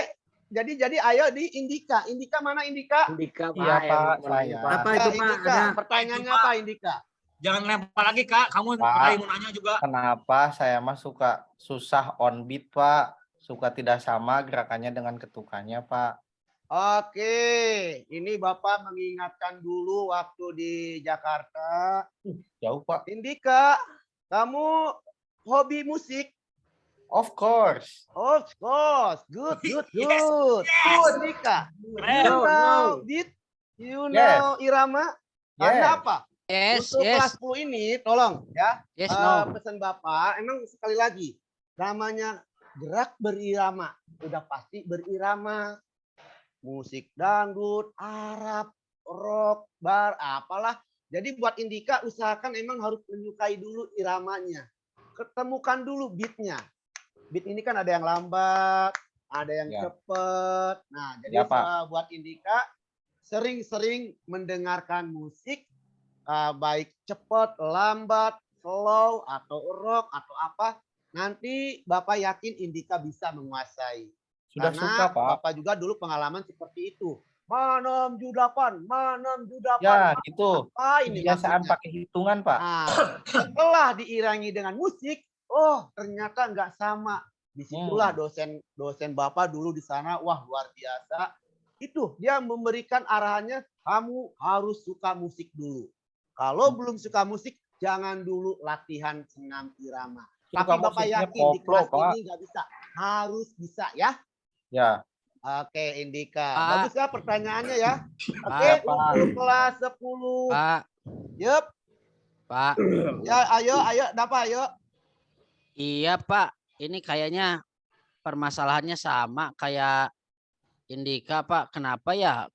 jadi ayo di Indika. Indika mana Indika? Indika Iya, Pak, yang Pak, mau nanya, saya. Pak. Apa itu Pak? Indika, Ada pertanyaannya Pak. apa Indika? Jangan lempar lagi, Kak. Kamu Pak. tadi mau nanya juga. Kenapa saya mah suka susah on beat, Pak? Suka tidak sama gerakannya dengan ketukannya, Pak. Oke, ini Bapak mengingatkan dulu waktu di Jakarta. Jauh, Pak. Indika, kamu hobi musik? Of course. Of course. Good. Yes. Indika, Keren. you know beat? You know irama? Karena Yes. apa? Yes, Untuk yes, kelas 10 ini, tolong ya. yes, no. Pesan Bapak, emang sekali lagi, namanya gerak berirama. Udah pasti berirama. Musik dangdut, Arab, rock, bar, apalah. Jadi buat Indika, usahakan emang harus menyukai dulu iramanya. Ketemukan dulu beatnya. Beat ini kan ada yang lambat, ada yang Ya. cepet. Nah, jadi Ya, Pak. buat Indika, sering-sering mendengarkan musik, baik cepat, lambat, slow, atau rock, atau apa. Nanti Bapak yakin Indika bisa menguasai. Sudah Karena suka, Pak. Bapak juga dulu pengalaman seperti itu. Manam judapan. Ya, gitu. Apa ini Kebiasaan maksudnya? pakai hitungan, Pak. Nah, setelah diiringi dengan musik, oh ternyata nggak sama. Disitulah dosen Bapak dulu di sana, wah luar biasa. Itu dia memberikan arahannya, kamu harus suka musik dulu. Kalau belum suka musik, jangan dulu latihan senam irama. Suka Tapi Bapak musiknya yakin di koplo, kelas Pak. ini nggak bisa. Harus bisa ya. Ya. Oke, Indika. Pak. Bagus ya pertanyaannya ya. Oke, Pak. untuk kelas 10. Pak, Yup. Pak. Ya, ayo, dapat ayo. Iya Pak, ini kayaknya permasalahannya sama kayak Indika Pak. Kenapa ya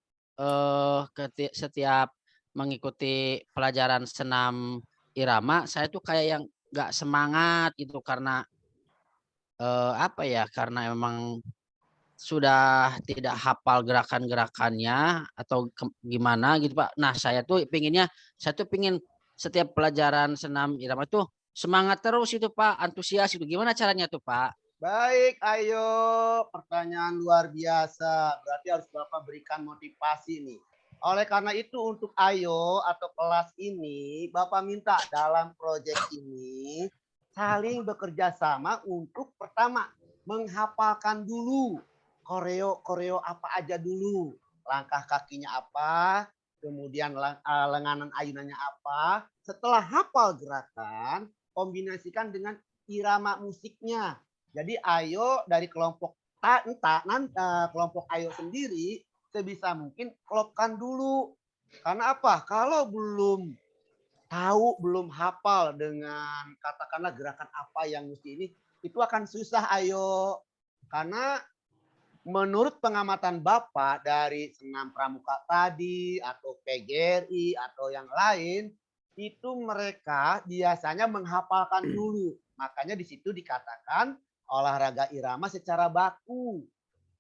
setiap mengikuti pelajaran senam irama, saya tuh kayak yang nggak semangat gitu karena apa ya? Karena emang sudah tidak hafal gerakan-gerakannya atau gimana gitu Pak. Nah saya tuh pingin setiap pelajaran senam irama tuh semangat terus itu Pak, antusias itu. Gimana caranya tuh Pak? Baik, ayo. Pertanyaan luar biasa. Berarti harus Bapak berikan motivasi nih. Oleh karena itu untuk ayo atau kelas ini, Bapak minta dalam proyek ini saling bekerja sama untuk pertama menghafalkan dulu koreo apa aja dulu. Langkah kakinya apa, kemudian lenganan ayunannya apa. Setelah hafal gerakan, kombinasikan dengan irama musiknya. Jadi ayo dari kelompok kelompok ayo sendiri sebisa mungkin klopkan dulu. Karena apa? Kalau belum tahu, belum hafal dengan katakanlah gerakan apa yang mesti ini, itu akan susah ayo. Karena menurut pengamatan Bapak dari senam pramuka tadi atau PGRI atau yang lain, itu mereka biasanya menghafalkan dulu. Makanya di situ dikatakan olahraga irama secara baku.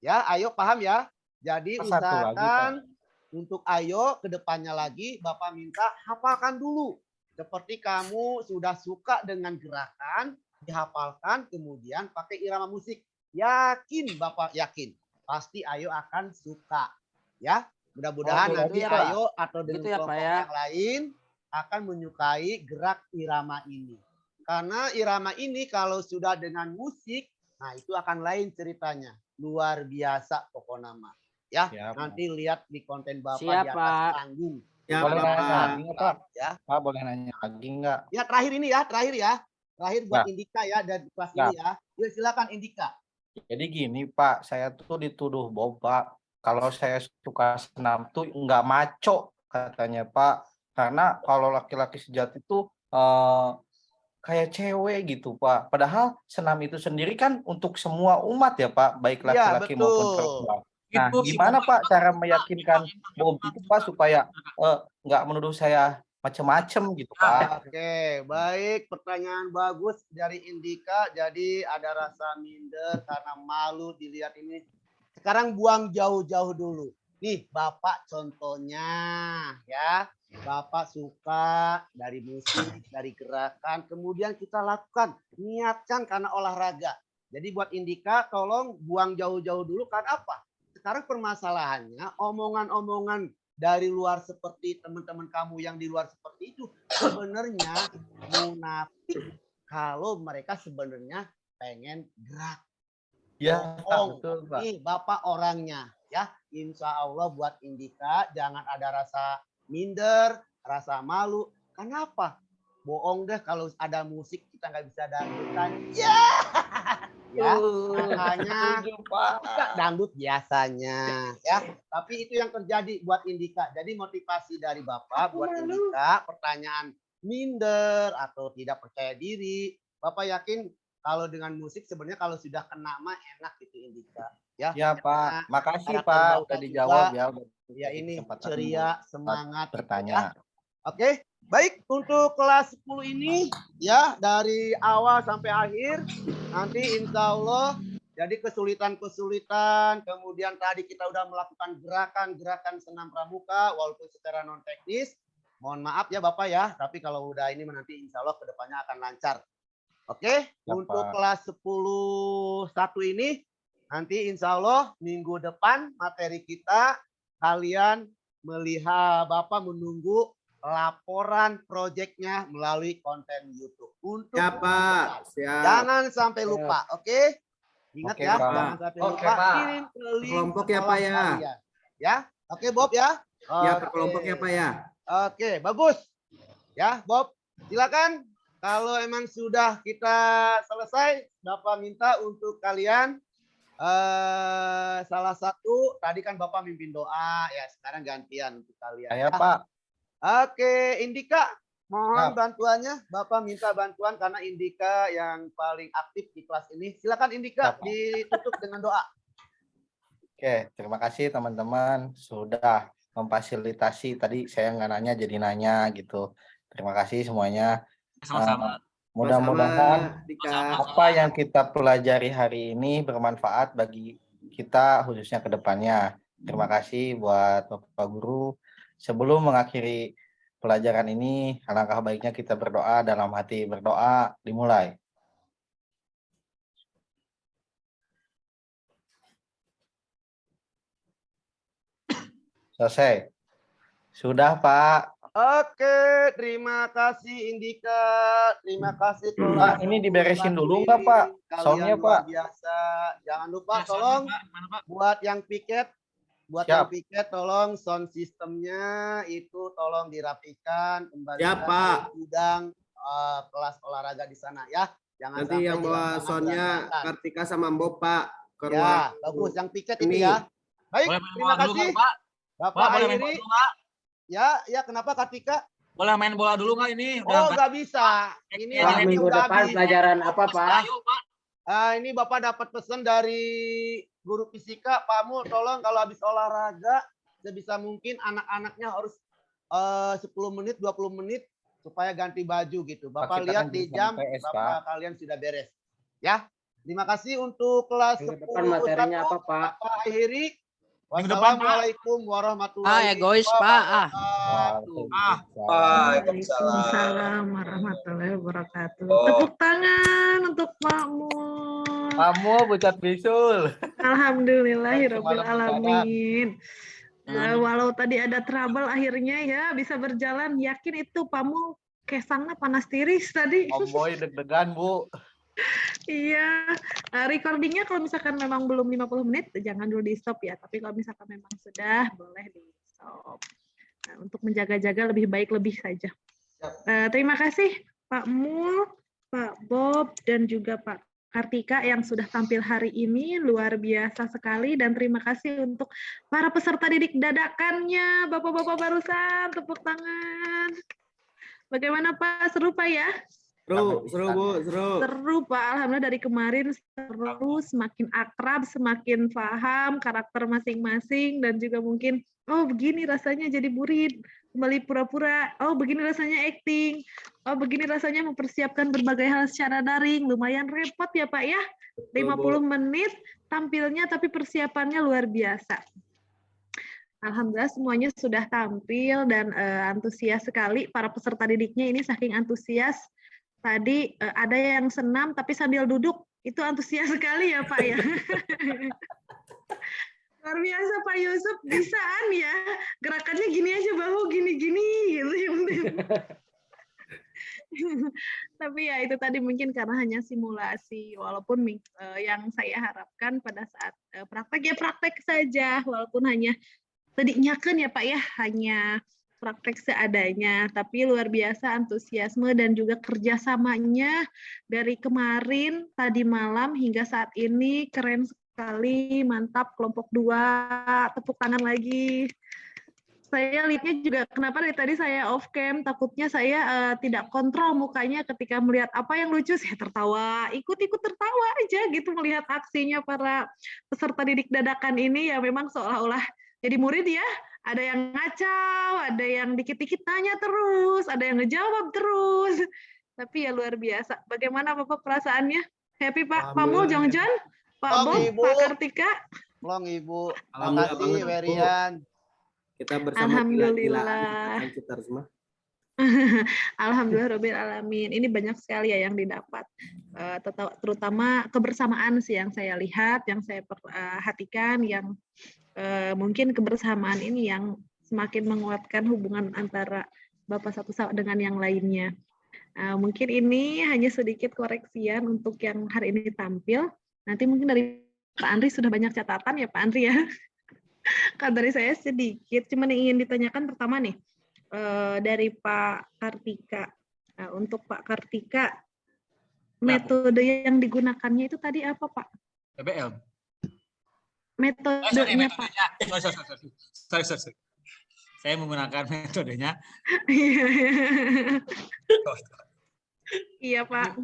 Ya, ayo paham ya? Jadi Satu lagi, usahakan untuk ayo ke depannya lagi Bapak minta hafalkan dulu. Seperti kamu sudah suka dengan gerakan, dihafalkan kemudian pakai irama musik. yakin Bapak yakin pasti Ayo akan suka. Ya, mudah-mudahan Oh, nanti gitu ya, Pak. Ayo atau dengan Gitu ya, Pak, kelompok ya. yang lain akan menyukai gerak irama ini. Karena irama ini kalau sudah dengan musik, nah itu akan lain ceritanya. Luar biasa pokok nama. Ya, Siap. nanti lihat di konten Bapak Siap, di atas Pak. panggung. Ya, Boleh nanya Bapak. lagi nggak, Pak? Ya. Pak, boleh nanya lagi nggak? Ya, terakhir ini ya, terakhir ya. Terakhir buat Nah. Indika ya dari kelas Nah. ini ya. Yuk silakan Indika. Jadi gini, Pak, saya tuh dituduh Bob, Pak. Kalau saya suka senam tuh nggak maco katanya, Pak. Karena kalau laki-laki sejati tuh kayak cewek gitu, Pak. Padahal senam itu sendiri kan untuk semua umat ya, Pak, baik Iya, laki-laki maupun betul. perempuan. Nah, Itu sih, gimana Bapak. Pak cara meyakinkan Bob itu, Pak, supaya nggak menuduh saya macem-macem gitu, Pak? Oke, baik. Pertanyaan bagus dari Indika. Jadi ada rasa minder karena malu dilihat ini. Sekarang buang jauh-jauh dulu. Nih, Bapak contohnya ya. Bapak suka dari musik, dari gerakan. Kemudian kita lakukan. Niatkan karena olahraga. Jadi buat Indika, tolong buang jauh-jauh dulu. Karena apa? Sekarang permasalahannya, omongan-omongan dari luar seperti teman-teman kamu yang di luar seperti itu sebenarnya munafik kalau mereka sebenarnya pengen gerak. Ya, Bohong. betul, Pak. Nih Bapak orangnya ya. Insya Allah buat Indika jangan ada rasa minder, rasa malu. Kenapa? Bohong deh kalau ada musik kita nggak bisa dangdutan. Ya. Ya, makanya suka dangdut biasanya ya. Tapi itu yang terjadi buat Indika. Jadi motivasi dari Bapak buat Indika, pertanyaan minder atau tidak percaya diri. Bapak yakin kalau dengan musik sebenarnya kalau sudah kena mah enak gitu Indika. Ya, Ya, Pak. Makasih, karakter Pak. Bapak Udah juga, dijawab ya. Udah ya dikasih ini kesempatan ceria, buat semangat gitu bertanya. ya. Oke, baik untuk kelas 10 ini ya dari awal sampai akhir nanti insya Allah jadi kesulitan-kesulitan kemudian tadi kita udah melakukan gerakan-gerakan senam pramuka walaupun secara non teknis. Mohon maaf ya Bapak ya, tapi kalau udah ini nanti insya Allah kedepannya akan lancar. Oke, untuk Pak. kelas 10-1 ini nanti insya Allah minggu depan materi kita kalian melihat Bapak menunggu laporan proyeknya melalui konten YouTube. Untuk Ya, Pak. Siap. jangan sampai lupa, oke? Ingat Oke, ya, Pak. jangan sampai Oke, lupa. Pak. Kirim ke link Kelompok ya, sekolah Pak, ya. kalian. Ya, oke Bob ya. Ya, Oke. per kelompok ya, Pak ya. Oke, bagus. Ya, Bob, silakan. Kalau emang sudah kita selesai, Bapak minta untuk kalian salah satu tadi kan Bapak mimpin doa ya, sekarang gantian untuk kalian. Saya, ya. Pak. Oke, Indika, mohon Siap. bantuannya. Bapak minta bantuan karena Indika yang paling aktif di kelas ini. Silakan Indika, Siap, Pak. ditutup dengan doa. Oke, terima kasih teman-teman sudah memfasilitasi. Tadi saya nggak nanya jadi nanya gitu. Terima kasih semuanya. Sama-sama. Mudah-mudahan Sama-sama, Dika. apa yang kita pelajari hari ini bermanfaat bagi kita khususnya ke depannya. Terima kasih buat Bapak Guru. Sebelum mengakhiri pelajaran ini, alangkah baiknya kita berdoa dalam hati. Berdoa dimulai. Selesai. Sudah, Pak. Oke, terima kasih Indika. Terima kasih Pak, ini diberesin dulu nggak, Pak? Soundnya, Kalian luar Pak. biasa. Jangan lupa Ya, tolong Pak. Mana, Pak? buat yang piket, Siap. tolong sound sistemnya itu tolong dirapikan kembali Ya, Pak. gudang kelas olahraga di sana ya. Jangan Nanti yang bawa soundnya berantakan. Kartika sama Bob, Pak. Ke Ya, ruang bagus yang piket ini. itu ya. Baik, Boleh main terima bola dulu kasih. nggak, Pak? Bapak Pak, boleh main bola akhiri. dulu nggak? Ya, kenapa Kartika? Boleh main bola dulu nggak ini? Oh, nggak bisa. Ini Pak, waktu minggu udah depan habis. pelajaran apa, Pak? Ayo, Pak. Ini Bapak dapat pesan dari guru fisika, Pak Mul, tolong kalau habis olahraga sebisa mungkin anak-anaknya harus 10 menit, 20 menit supaya ganti baju gitu. Bapak Kita lihat kan di jurusan jam PS, Bapak kalian sudah beres. Ya. Terima kasih untuk kelas Minggu 10. depan materinya apa, Pak? Bapak akhiri. Minggu depan, Pak. Wassalamualaikum warahmatullahi egois, Pak. wabarakatuh. Waalaikumsalam warahmatullahi wabarakatuh. Tepuk tangan untuk Pak Mul. Kamu pucat bisul. Alhamdulillahirabbil Semalam alamin. Jangan. Walau tadi ada trouble akhirnya ya bisa berjalan. Yakin itu Pamu kesangnya panas tiris tadi. Om Boy deg-degan, Bu. Iya, recordingnya kalau misalkan memang belum 50 menit, jangan dulu di stop ya. Tapi kalau misalkan memang sudah, boleh di stop. Nah, untuk menjaga-jaga lebih baik lebih saja. Terima kasih Pak Mul, Pak Bob, dan juga Pak Kartika yang sudah tampil hari ini. Luar biasa sekali. Dan terima kasih untuk para peserta didik dadakannya. Bapak-bapak barusan, tepuk tangan. Bagaimana Pak? Seru Pak ya? Seru, seru Bu, seru. Seru Pak, alhamdulillah dari kemarin seru, semakin akrab, semakin paham karakter masing-masing dan juga mungkin oh begini rasanya jadi murid, kembali pura-pura, oh begini rasanya acting, oh begini rasanya mempersiapkan berbagai hal secara daring, lumayan repot ya Pak ya, 50 menit tampilnya tapi persiapannya luar biasa. Alhamdulillah semuanya sudah tampil dan antusias sekali para peserta didiknya ini saking antusias. Tadi ada yang senam tapi sambil duduk, itu antusias sekali ya Pak ya. Luar biasa Pak Yusuf, bisaan ya, gerakannya gini aja bahu gini-gini gitu. Tapi ya itu tadi mungkin karena hanya simulasi, walaupun yang saya harapkan pada saat praktek ya praktek saja, walaupun hanya tadinya kan ya Pak ya, hanya praktek seadanya, tapi luar biasa antusiasme dan juga kerjasamanya dari kemarin, tadi malam hingga saat ini keren sekali, mantap kelompok 2, tepuk tangan lagi. Saya lihatnya juga kenapa dari tadi saya off cam, takutnya saya tidak kontrol mukanya ketika melihat apa yang lucu, saya tertawa, ikut-ikut tertawa aja gitu melihat aksinya para peserta didik dadakan ini ya memang seolah-olah jadi murid ya. Ada yang ngacau, ada yang dikit-dikit tanya terus, ada yang ngejawab terus. Tapi ya luar biasa. Bagaimana Bapak perasaannya? Happy Pak? Pak Mul, Jongjon, Pak Bob, Pak Kartika? Long Ibu. Alhamdulillah Makasih banget, Bu. Werian. Kita bersama Alhamdulillah. kita semua. Alhamdulillah alamin. Ini banyak sekali ya yang didapat. Terutama kebersamaan sih yang saya lihat, yang saya perhatikan, yang mungkin kebersamaan ini yang semakin menguatkan hubungan antara Bapak satu dengan yang lainnya. Mungkin ini hanya sedikit koreksian untuk yang hari ini tampil. Nanti mungkin dari Pak Andri sudah banyak catatan ya Pak Andri ya. Kalau dari saya sedikit, cuman yang ingin ditanyakan pertama nih, dari Pak Kartika. Untuk Pak Kartika, metode yang digunakannya itu tadi apa Pak? PBL. Metodenya Pak. Sorry. Saya menggunakan metodenya. Iya Pak.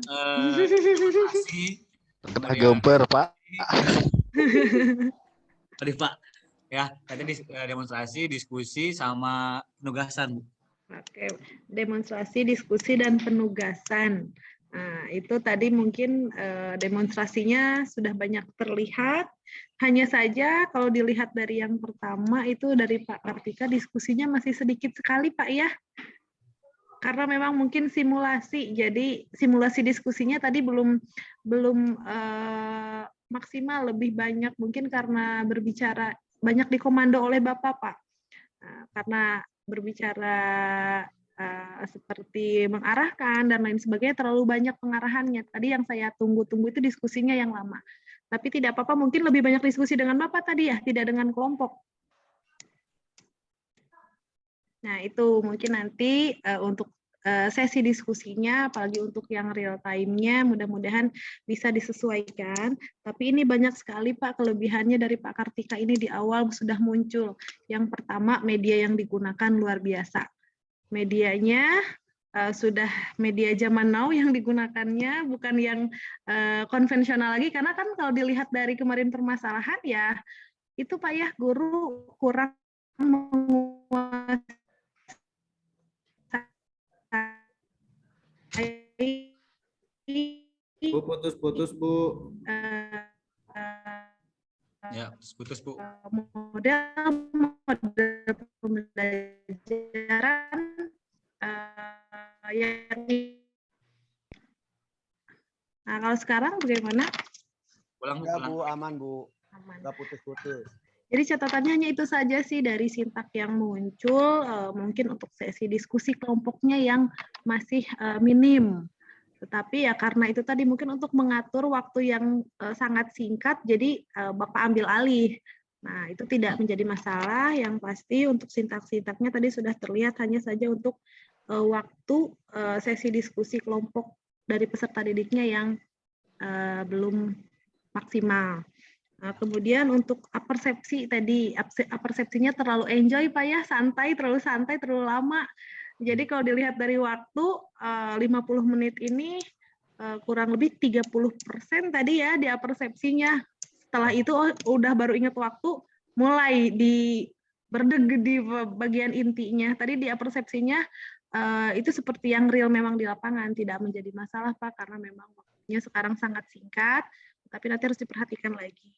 Gemper Pak. Tadi Pak, ya tadi demonstrasi, diskusi, sama penugasan. Oke, demonstrasi, diskusi, dan penugasan. Nah, itu tadi mungkin demonstrasinya sudah banyak terlihat. Hanya saja kalau dilihat dari yang pertama itu dari Pak Kartika diskusinya masih sedikit sekali Pak ya. Karena memang mungkin simulasi, jadi simulasi diskusinya tadi belum maksimal, lebih banyak mungkin karena berbicara banyak dikomando oleh Bapak Pak. Nah, karena berbicara seperti mengarahkan dan lain sebagainya terlalu banyak pengarahannya. Tadi yang saya tunggu-tunggu itu diskusinya yang lama. Tapi tidak apa-apa, mungkin lebih banyak diskusi dengan Bapak tadi ya, tidak dengan kelompok. Nah, itu mungkin nanti untuk sesi diskusinya, apalagi untuk yang real time-nya, mudah-mudahan bisa disesuaikan. Tapi ini banyak sekali Pak kelebihannya dari Pak Kartika ini di awal sudah muncul. Yang pertama, media yang digunakan luar biasa. Medianya sudah media zaman now yang digunakannya, bukan yang konvensional lagi, karena kan kalau dilihat dari kemarin permasalahan ya, itu Pak ya, guru kurang menguasai Bu, putus-putus Bu. Ya, putus Bu. Model pembelajaran yang nah kalau sekarang bagaimana? Pulang Bu, Ya pulang. Bu, aman Bu. Aman. Nggak putus-putus. Jadi catatannya hanya itu saja sih dari sintak yang muncul, mungkin untuk sesi diskusi kelompoknya yang masih minim. Tetapi ya karena itu tadi mungkin untuk mengatur waktu yang sangat singkat, jadi Bapak ambil alih. Nah, itu tidak menjadi masalah, yang pasti untuk sintak-sintaknya tadi sudah terlihat, hanya saja untuk waktu sesi diskusi kelompok dari peserta didiknya yang belum maksimal. Nah, kemudian untuk persepsi tadi, persepsinya terlalu enjoy Pak ya, terlalu santai, terlalu lama. Jadi kalau dilihat dari waktu 50 menit ini kurang lebih 30% tadi ya di persepsinya. Setelah itu udah baru ingat waktu, mulai berdeg di bagian intinya. Tadi di persepsinya itu seperti yang real memang di lapangan, tidak menjadi masalah Pak, karena memang waktunya sekarang sangat singkat, tapi nanti harus diperhatikan lagi.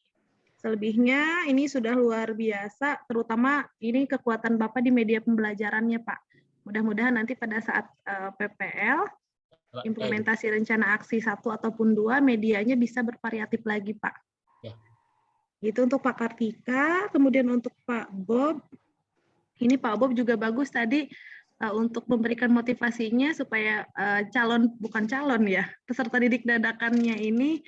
Selebihnya ini sudah luar biasa, terutama ini kekuatan Bapak di media pembelajarannya Pak. Mudah-mudahan nanti pada saat PPL, implementasi rencana aksi 1 ataupun 2, medianya bisa bervariatif lagi Pak. Ya. Itu untuk Pak Kartika, kemudian untuk Pak Bob, ini Pak Bob juga bagus tadi untuk memberikan motivasinya supaya bukan calon ya, peserta didik dadakannya ini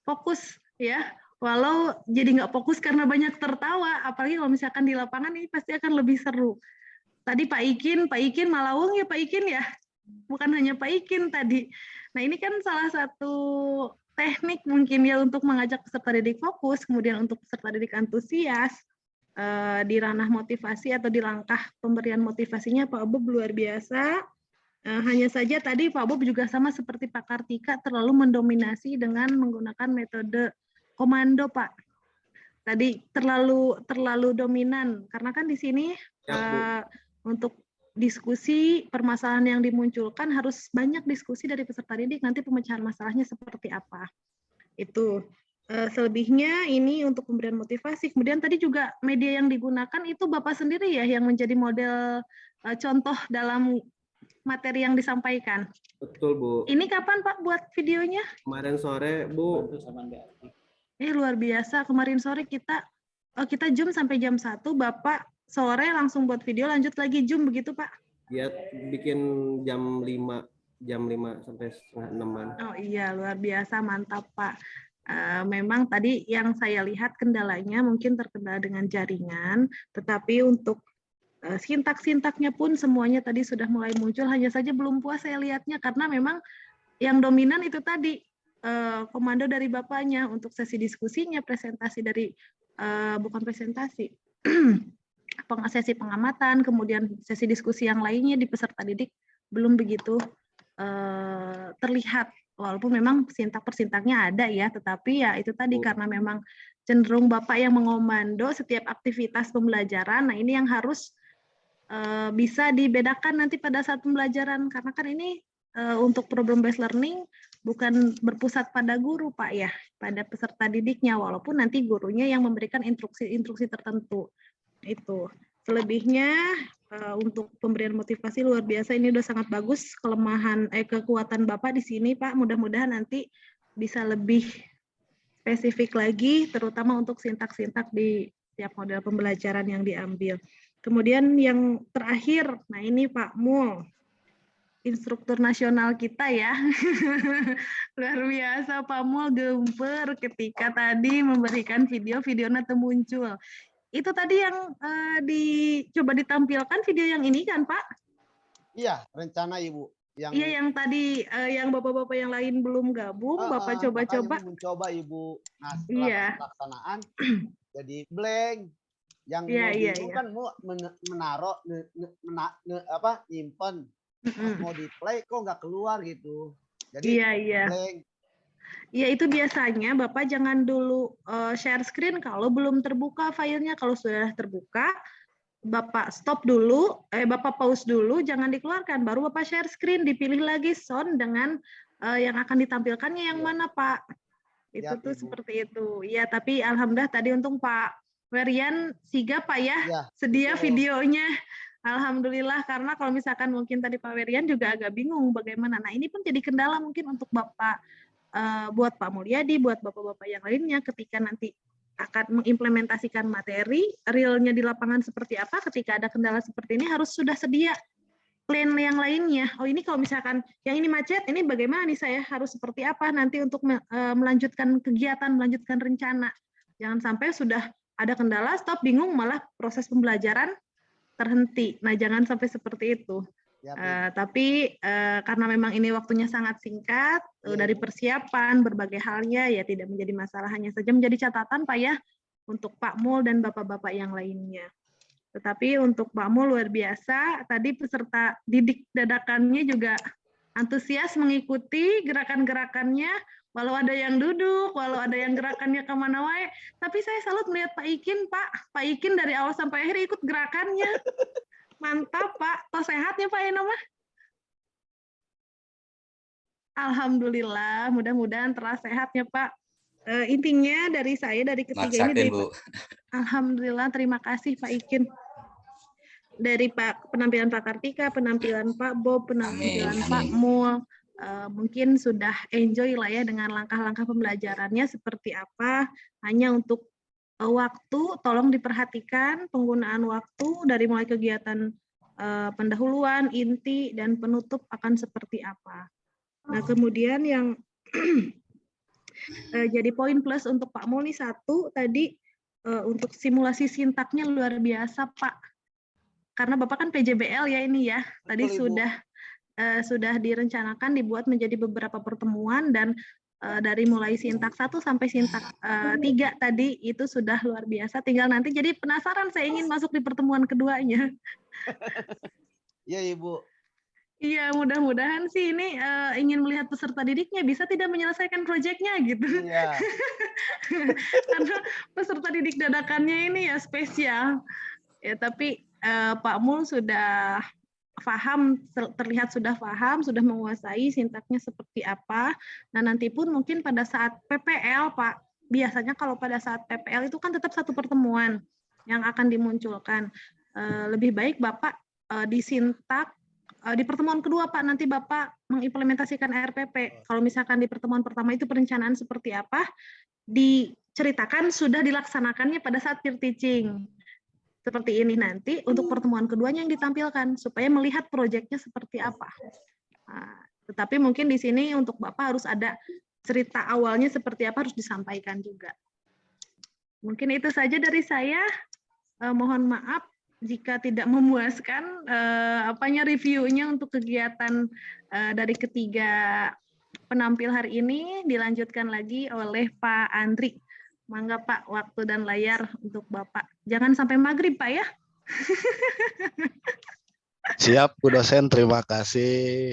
fokus ya. Walau jadi nggak fokus karena banyak tertawa, apalagi kalau misalkan di lapangan ini pasti akan lebih seru. Tadi Pak Ikin Malawung ya Pak Ikin ya, bukan hanya Pak Ikin tadi. Nah ini kan salah satu teknik mungkin ya untuk mengajak peserta didik fokus, kemudian untuk peserta didik antusias di ranah motivasi atau di langkah pemberian motivasinya Pak Bob luar biasa. Hanya saja tadi Pak Bob juga sama seperti Pak Kartika terlalu mendominasi dengan menggunakan metode komando Pak. Tadi terlalu dominan karena kan di sini untuk diskusi permasalahan yang dimunculkan harus banyak diskusi dari peserta didik, nanti pemecahan masalahnya seperti apa. Itu selebihnya ini untuk pemberian motivasi. Kemudian tadi juga media yang digunakan itu Bapak sendiri ya yang menjadi model contoh dalam materi yang disampaikan. Betul Bu. Ini kapan Pak buat videonya? Kemarin sore Bu. Luar biasa, kemarin sore kita Zoom sampai jam 1, Bapak sore langsung buat video, lanjut lagi Zoom begitu Pak? Ya, bikin jam 5 sampai setengah 6-an. Oh iya, luar biasa, mantap Pak. Memang tadi yang saya lihat kendalanya mungkin terkendala dengan jaringan, tetapi untuk sintak-sintaknya pun semuanya tadi sudah mulai muncul, hanya saja belum puas saya lihatnya karena memang yang dominan itu tadi komando dari Bapaknya untuk sesi diskusinya, presentasi dari bukan presentasi, sesi pengamatan, kemudian sesi diskusi yang lainnya di peserta didik belum begitu terlihat, walaupun memang persintaknya ada ya, tetapi ya itu tadi karena memang cenderung Bapak yang mengomando setiap aktivitas pembelajaran. Nah ini yang harus bisa dibedakan nanti pada saat pembelajaran, karena kan ini untuk problem based learning bukan berpusat pada guru Pak ya, pada peserta didiknya, walaupun nanti gurunya yang memberikan instruksi tertentu. Itu selebihnya untuk pemberian motivasi luar biasa, ini udah sangat bagus. Kekuatan Bapak di sini Pak, mudah-mudahan nanti bisa lebih spesifik lagi, terutama untuk sintak-sintak di setiap model pembelajaran yang diambil. Kemudian yang terakhir, nah ini Pak Mul, instruktur nasional kita ya. Luar biasa Pak Mul, gemper ketika tadi memberikan video-videonya muncul. Itu tadi yang dicoba ditampilkan video yang ini kan Pak? Iya, rencana Ibu. Iya, yang tadi yang bapak-bapak yang lain belum gabung, Bapak coba-coba. Mencoba Ibu. Nah, setelah pelaksanaan jadi blank. Yang mau kan mau menaruh nyimpen. Mau di play kok nggak keluar gitu. Jadi blank. Iya, itu biasanya Bapak jangan dulu share screen kalau belum terbuka filenya. Kalau sudah terbuka, Bapak stop dulu, Bapak pause dulu, jangan dikeluarkan. Baru Bapak share screen, dipilih lagi sound dengan yang akan ditampilkannya yang mana Pak. Itu tuh seperti itu. Iya, tapi alhamdulillah tadi untung Pak Werian sigap Pak ya, sedia videonya. Alhamdulillah, karena kalau misalkan mungkin tadi Pak Werian juga agak bingung bagaimana. Nah ini pun jadi kendala mungkin untuk Bapak buat Pak Mulyadi, buat bapak-bapak yang lainnya ketika nanti akan mengimplementasikan materi, realnya di lapangan seperti apa, ketika ada kendala seperti ini harus sudah sedia plan yang lainnya. Oh ini kalau misalkan yang ini macet, ini bagaimana nih saya harus seperti apa nanti untuk melanjutkan kegiatan, melanjutkan rencana. Jangan sampai sudah ada kendala, stop, bingung, malah proses pembelajaran terhenti. Nah jangan sampai seperti itu. Tapi karena memang ini waktunya sangat singkat, dari persiapan berbagai halnya ya tidak menjadi masalah, hanya saja menjadi catatan Pak ya untuk Pak Mul dan bapak-bapak yang lainnya. Tetapi untuk Pak Mul luar biasa, tadi peserta didik dadakannya juga antusias mengikuti gerakan-gerakannya, walau ada yang duduk, walau ada yang gerakannya kemana wae, tapi saya salut melihat Pak Ikin, Pak Ikin dari awal sampai akhir ikut gerakannya. Mantap Pak, toh sehatnya Pak Eno mah? Alhamdulillah, mudah-mudahan terasa sehatnya Pak. Intinya dari saya, dari ketiga ini, alhamdulillah, terima kasih Pak Ikin. Dari penampilan Pak Kartika, penampilan Pak Bob, penampilan Pak Mul, mungkin sudah enjoy lah ya dengan langkah-langkah pembelajarannya seperti apa. Hanya untuk waktu, tolong diperhatikan penggunaan waktu dari mulai kegiatan pendahuluan, inti, dan penutup akan seperti apa. Nah, kemudian yang jadi poin plus untuk Pak Mul nih satu, tadi untuk simulasi sintaknya luar biasa Pak. Karena Bapak kan PJBL ya ini ya, tadi sudah direncanakan dibuat menjadi beberapa pertemuan dan dari mulai sintak 1 sampai sintak 3 tadi itu sudah luar biasa. Tinggal nanti jadi penasaran saya ingin masuk di pertemuan keduanya. Iya Ibu. Iya, mudah-mudahan sih ini ingin melihat peserta didiknya bisa tidak menyelesaikan proyeknya gitu. Iya. Karena peserta didik dadakannya ini ya spesial. Ya, tapi Pak Mul sudah paham, terlihat sudah paham, sudah menguasai sintaknya seperti apa. Nah, nanti pun mungkin pada saat PPL, Pak, biasanya kalau pada saat PPL itu kan tetap satu pertemuan yang akan dimunculkan. Lebih baik Bapak disintak di pertemuan kedua, Pak, nanti Bapak mengimplementasikan RPP. Kalau misalkan di pertemuan pertama itu perencanaan seperti apa, diceritakan sudah dilaksanakannya pada saat peer teaching. Seperti ini nanti untuk pertemuan keduanya yang ditampilkan supaya melihat proyeknya seperti apa. Nah, tetapi mungkin di sini untuk Bapak harus ada cerita awalnya seperti apa harus disampaikan juga. Mungkin itu saja dari saya. Mohon maaf jika tidak memuaskan reviewnya untuk kegiatan dari ketiga penampil hari ini, dilanjutkan lagi oleh Pak Andri. Mangga Pak, waktu dan layar untuk Bapak. Jangan sampai maghrib Pak ya. Siap Bu dosen, terima kasih.